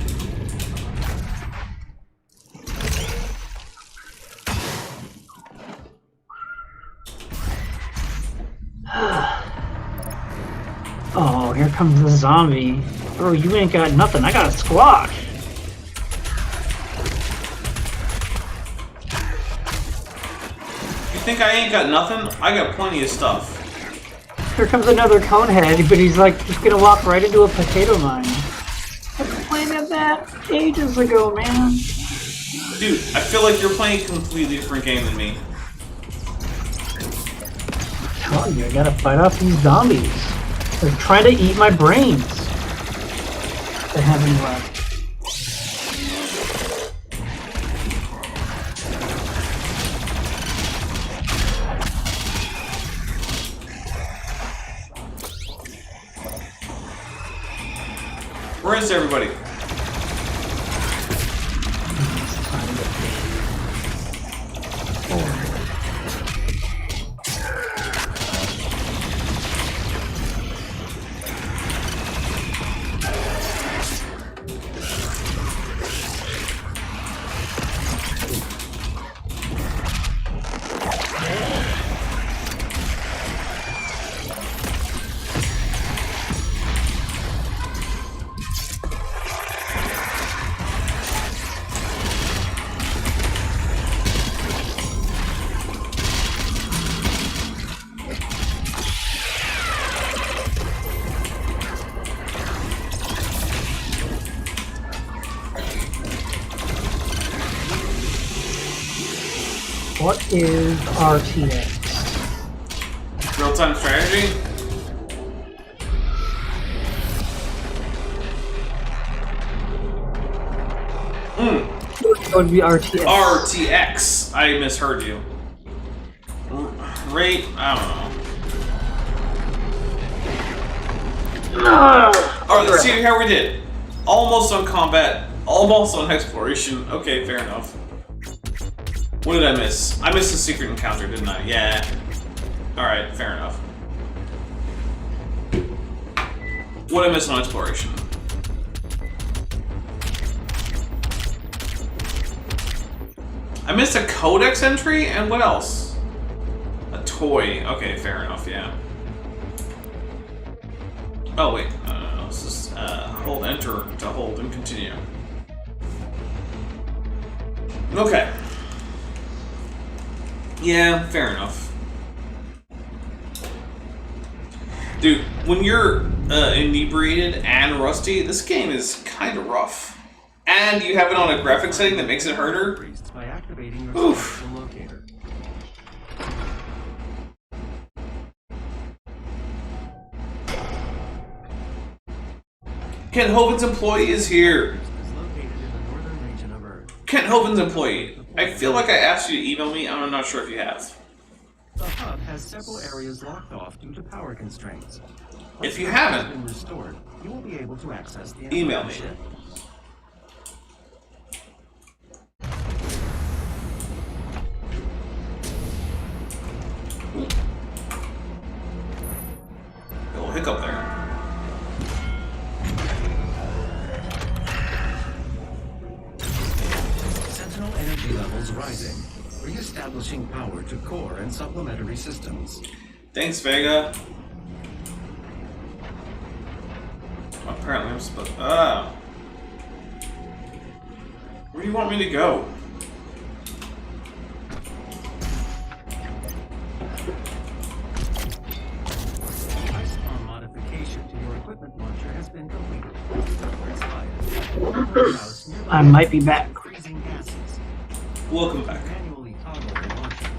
Speaker 6: Oh, here comes the zombie. Bro, you ain't got nothing. I got a squash.
Speaker 3: You think I ain't got nothing? I got plenty of stuff.
Speaker 6: Here comes another conehead, but he's like just gonna walk right into a potato mine. I planted that ages ago, man.
Speaker 3: Dude, I feel like you're playing a completely different game than me.
Speaker 6: I'm telling you, I gotta fight off these zombies. They're trying to eat my brains. They haven't left.
Speaker 3: Where is everybody?
Speaker 6: What is RTX?
Speaker 3: Real-time strategy?
Speaker 6: It would be RTX.
Speaker 3: RTX. I misheard you. Rate? I don't know. Alright, let's see how we did. Almost on combat, almost on exploration. Okay, fair enough. What did I miss? I missed a secret encounter, didn't I? Yeah. Alright, fair enough. What did I miss on exploration? I missed a codex entry, and what else? A toy. Okay, fair enough, yeah. Oh, wait. No. This is hold enter to hold and continue. Okay. Yeah, fair enough. Dude, when you're inebriated and rusty, this game is kind of rough. And you have it on a graphic setting that makes it harder.
Speaker 5: By activating your
Speaker 3: Oof.
Speaker 5: spatial locator.
Speaker 3: Kent Hovind's employee is here.
Speaker 5: Is located in the northern region of Earth.
Speaker 3: Kent Hovind's employee. I feel like I asked you to email me. I'm not sure if you have.
Speaker 5: The hub has several areas locked off due to power constraints.
Speaker 3: If you
Speaker 5: Once power
Speaker 3: haven't,
Speaker 5: has been restored, you will be able to access the
Speaker 3: email
Speaker 5: entire
Speaker 3: me.
Speaker 5: ship.
Speaker 3: hiccup there.
Speaker 5: Sentinel energy levels rising, re-establishing power to core and supplementary systems.
Speaker 3: Thanks, Vega. Apparently I'm supposed. Where do you want me to go?
Speaker 5: Ice bomb modification to your equipment launcher has been completed. It's fired.
Speaker 6: I might be back.
Speaker 5: Freezing gases.
Speaker 3: Welcome back.
Speaker 5: Manually toggle the launcher.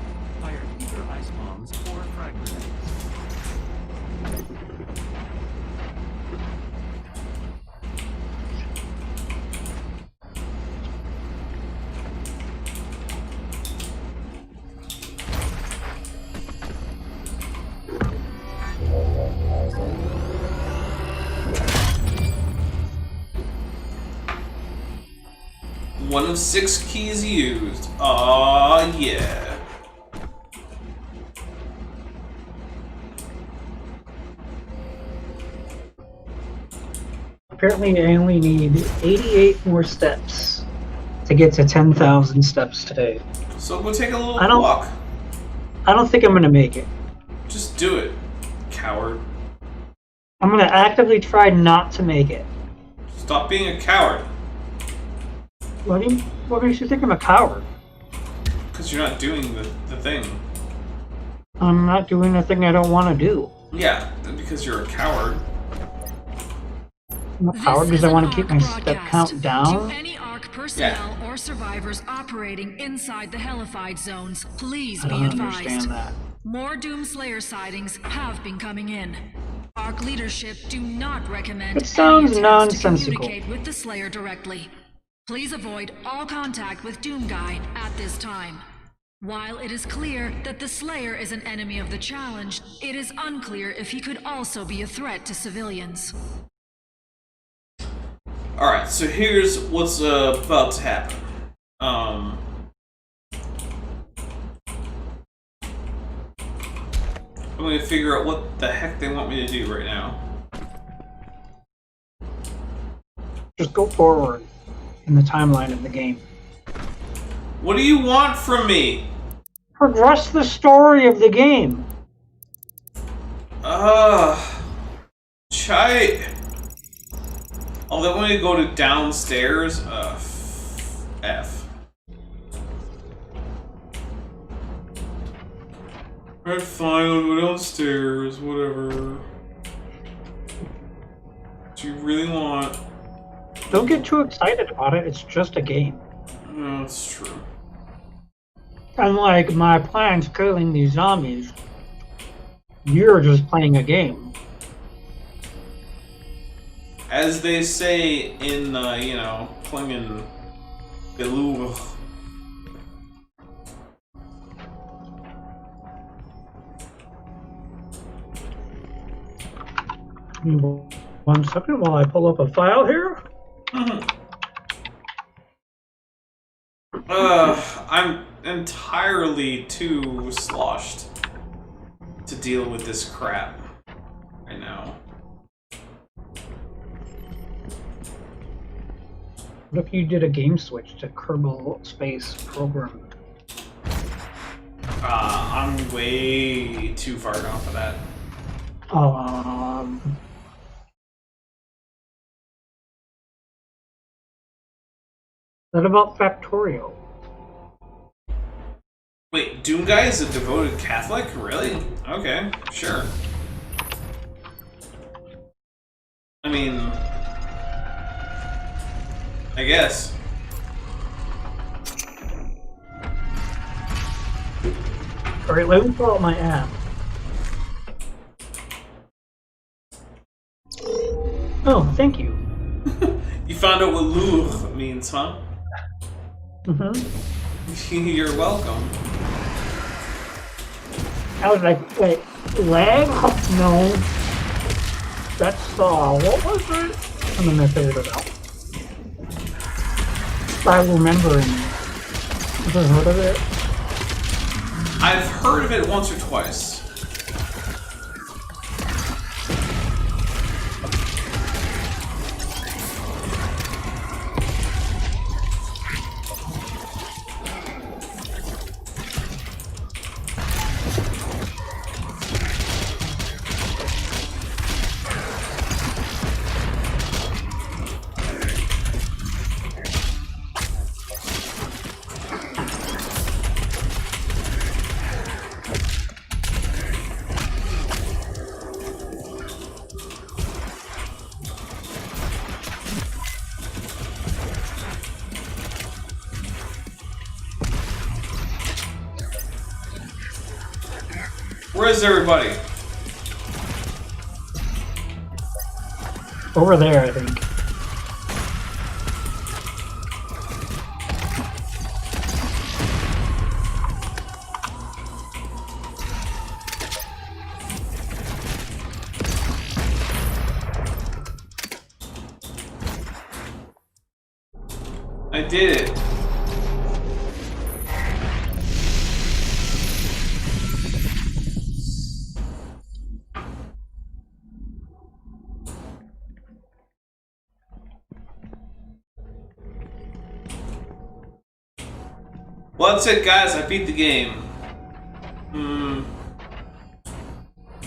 Speaker 5: Fire either ice bombs or frag grenades.
Speaker 3: One of 6 keys used. Aw, yeah.
Speaker 6: Apparently, I only need 88 more steps to get to 10,000 steps today.
Speaker 3: So go take a little
Speaker 6: I don't-
Speaker 3: walk.
Speaker 6: I don't think I'm gonna make it.
Speaker 3: Just do it, coward.
Speaker 6: I'm gonna actively try not to make it.
Speaker 3: Stop being a coward.
Speaker 6: What makes you think I'm a coward?
Speaker 3: Because you're not doing the thing.
Speaker 6: I'm not doing the thing I don't want to do.
Speaker 3: Yeah, because you're a coward.
Speaker 6: I'm a coward because I want to keep my step count down.
Speaker 4: To any ARC personnel or survivors operating inside the Hellified zones, please
Speaker 6: I
Speaker 4: be
Speaker 6: don't
Speaker 4: advised.
Speaker 6: understand that.
Speaker 4: More Doomslayer sightings have been coming in. ARC leadership do not recommend
Speaker 6: It sounds
Speaker 4: any attempts to
Speaker 6: nonsensical.
Speaker 4: communicate with the Slayer directly. Please avoid all contact with Doomguy at this time. While it is clear that the Slayer is an enemy of the Challenge, it is unclear if he could also be a threat to civilians.
Speaker 3: Alright, so here's what's about to happen. I'm going to figure out what the heck they want me to do right now.
Speaker 6: Just go forward in the timeline of the game.
Speaker 3: What do you want from me?
Speaker 6: Progress the story of the game.
Speaker 3: Chai. Oh, they want me to go to downstairs? F. Alright, fine, I'll go downstairs, whatever. What you really want?
Speaker 6: Don't get too excited about it. It's just a game.
Speaker 3: No, it's true.
Speaker 6: Unlike my plans killing these zombies, you're just playing a game.
Speaker 3: As they say in, Klingon, Beluga.
Speaker 6: One second while I pull up a file here.
Speaker 3: I'm entirely too sloshed to deal with this crap right now.
Speaker 6: What if you did a game switch to Kerbal Space Program?
Speaker 3: I'm way too far gone for that.
Speaker 6: What about Factorio?
Speaker 3: Wait, Doomguy is a devoted Catholic? Really? Okay, sure. I mean, I guess.
Speaker 6: Alright, let me pull out my app. Oh, thank you.
Speaker 3: You found out what Louvre means, huh? You're welcome.
Speaker 6: I was like, wait, lag? No. That's, what was it? And then I figured it out. I remember it. Have you heard of it?
Speaker 3: I've heard of it once or twice. Where is everybody?
Speaker 6: Over there, I think.
Speaker 3: I did it. Well, that's it, guys. I beat the game.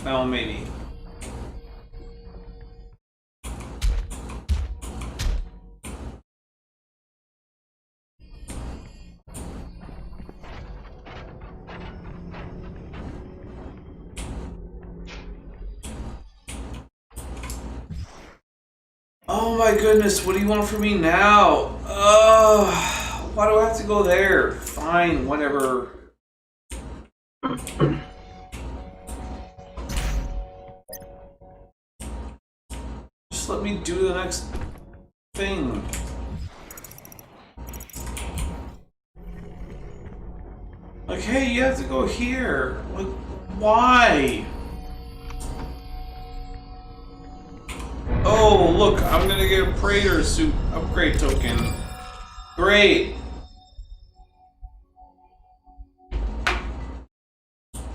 Speaker 3: Well, maybe. Oh my goodness, what do you want from me now? Why do I have to go there? Fine, whatever. Just let me do the next thing. Like, hey, you have to go here. Like, why? Oh, look, I'm gonna get a Praetor suit upgrade token. Great.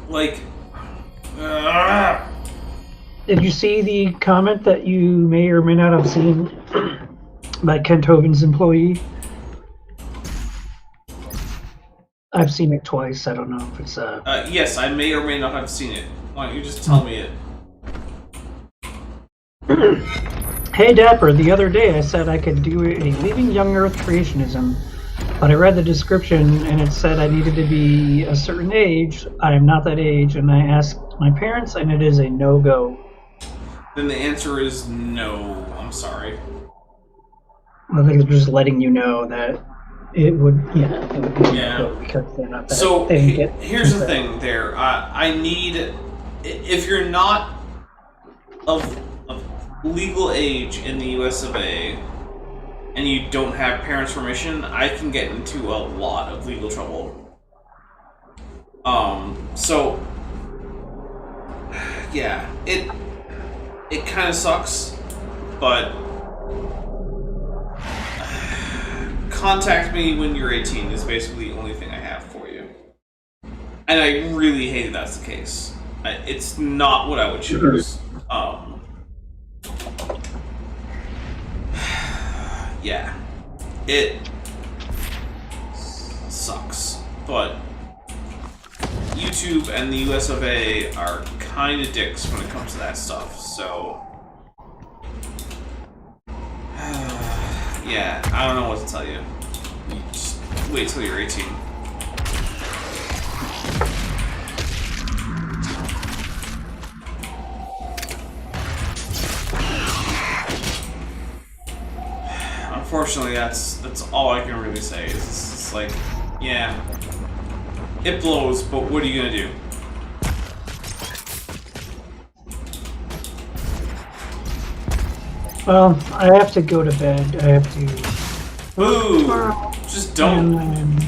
Speaker 3: Like,
Speaker 6: Did you see the comment that you may or may not have seen by Kent Hovind's employee? I've seen it twice. I don't know if it's
Speaker 3: yes, I may or may not have seen it. Why don't you just tell me it?
Speaker 6: Hey Dapper, the other day I said I could do a Leaving Young Earth creationism, but I read the description and it said I needed to be a certain age. I am not that age, and I asked my parents, and it is a no-go.
Speaker 3: Then the answer is no. I'm sorry.
Speaker 6: I think it's just letting you know that it would, it would be a
Speaker 3: Yeah.
Speaker 6: no-go because they're not that.
Speaker 3: So
Speaker 6: they didn't get
Speaker 3: here's the
Speaker 6: that.
Speaker 3: thing. There, I need. If you're not of legal age in the US of A, and you don't have parents' permission, I can get into a lot of legal trouble. So yeah, it kind of sucks, but contact me when you're 18 is basically the only thing I have for you. And I really hate that that's the case. It's not what I would choose. Yeah, it sucks, but YouTube and the US of A are kind of dicks when it comes to that stuff, so yeah, I don't know what to tell you. You just wait till you're 18. Unfortunately, that's all I can really say. It's like, yeah, it blows, but what are you gonna do?
Speaker 6: Well, I have to go to bed. I have to.
Speaker 3: Boo!
Speaker 6: Tomorrow.
Speaker 3: Just don't.
Speaker 6: I'm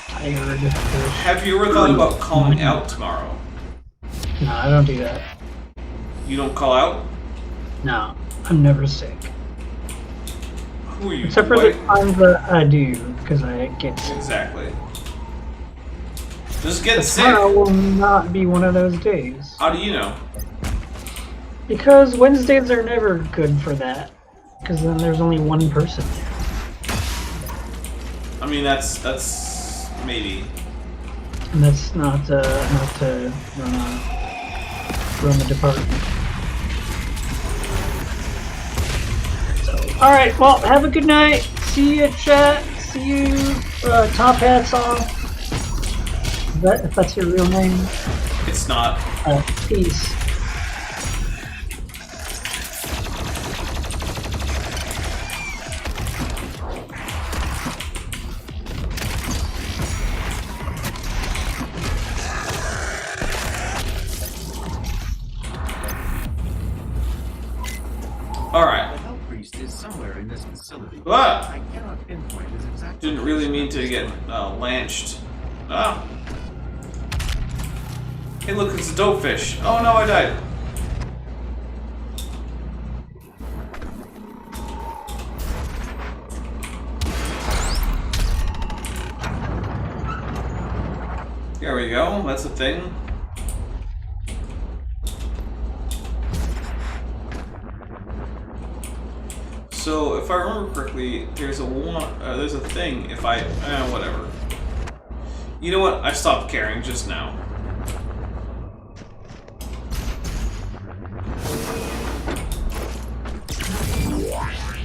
Speaker 6: tired.
Speaker 3: Have you ever thought about calling out tomorrow?
Speaker 6: No, I don't do that.
Speaker 3: You don't call out?
Speaker 6: No, I'm never sick.
Speaker 3: Who are you?
Speaker 6: Except for the times that I do, because I get sick.
Speaker 3: Exactly. Just get sick.
Speaker 6: Tomorrow will not be one of those days.
Speaker 3: How do you know?
Speaker 6: Because Wednesdays are never good for that. Because then there's only one person there.
Speaker 3: I mean, that's maybe.
Speaker 6: And that's not to run the department. So, alright, well, have a good night. See you, chat. See you, Top Hats on. If that's your real name.
Speaker 3: It's not.
Speaker 6: Peace.
Speaker 5: facility.
Speaker 3: Ah!
Speaker 5: I cannot pinpoint his exact.
Speaker 3: Didn't really mean to get lanched. Ah! Hey, look, it's a dope fish. Oh no, I died. There we go, that's a thing. So, if I remember correctly, there's a thing if I, whatever. You know what? I stopped caring just now.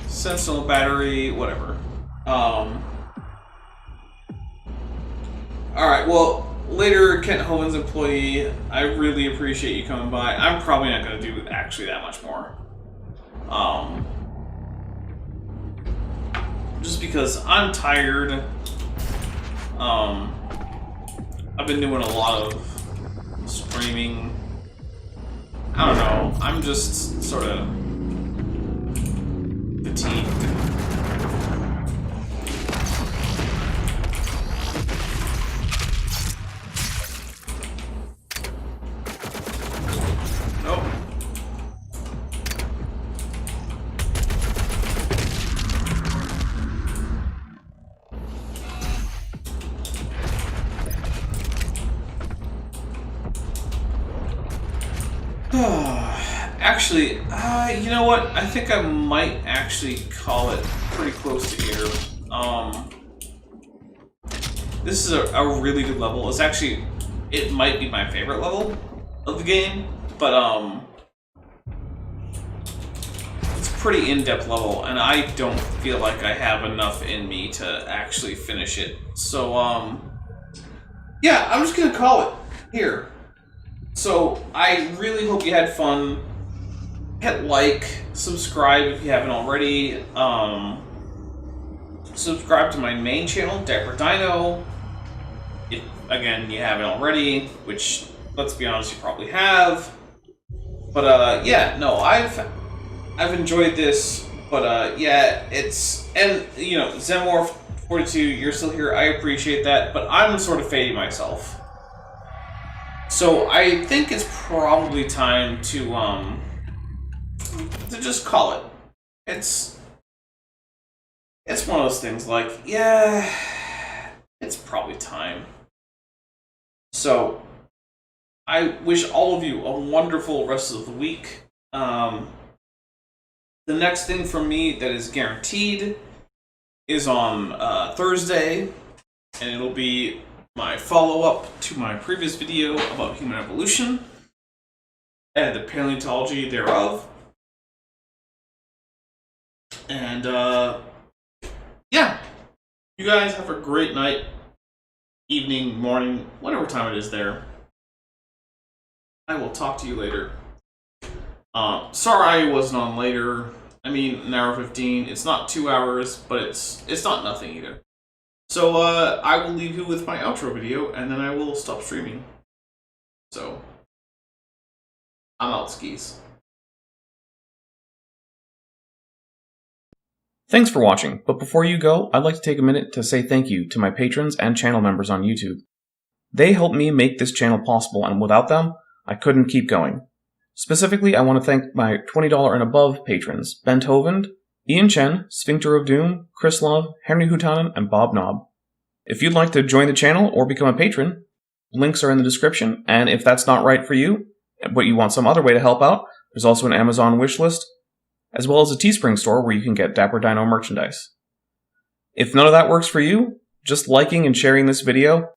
Speaker 3: Sentinel battery, whatever. Alright, well, later, Kent Hovind's employee, I really appreciate you coming by. I'm probably not going to do actually that much more. Just because I'm tired. I've been doing a lot of streaming. I don't know, I'm just sort of fatigued. Nope. Actually, you know what? I think I might actually call it pretty close to here. This is a really good level. It's actually, it might be my favorite level of the game, but it's a pretty in-depth level, and I don't feel like I have enough in me to actually finish it. So, yeah, I'm just gonna call it here. So, I really hope you had fun. Hit like, subscribe if you haven't already. Subscribe to my main channel, Dapper Dino. If, again, you haven't already, which, let's be honest, you probably have. But, yeah, no, I've enjoyed this, but, yeah, it's, and, you know, Zenmorph42, you're still here, I appreciate that, but I'm sort of fading myself. So I think it's probably time to just call it. It's one of those things like, yeah, it's probably time. So I wish all of you a wonderful rest of the week. The next thing from me that is guaranteed is on Thursday, and it'll be my follow-up to my previous video about human evolution and the paleontology thereof. And, yeah. You guys have a great night, evening, morning, whatever time it is there. I will talk to you later. Sorry I wasn't on later. I mean, an hour 15. It's not 2 hours, but it's not nothing either. So, I will leave you with my outro video, and then I will stop streaming. So, I'm out, skis. Thanks for watching, but before you go, I'd like to take a minute to say thank you to my patrons and channel members on YouTube. They help me make this channel possible, and without them, I couldn't keep going. Specifically, I want to thank my $20 and above patrons, Bent Hovind, Ian Chen, Sphincter of Doom, Chris Love, Henry Hutanen, and Bob Knob. If you'd like to join the channel or become a patron, links are in the description, and if that's not right for you, but you want some other way to help out, there's also an Amazon wishlist, as well as a Teespring store where you can get Dapper Dino merchandise. If none of that works for you, just liking and sharing this video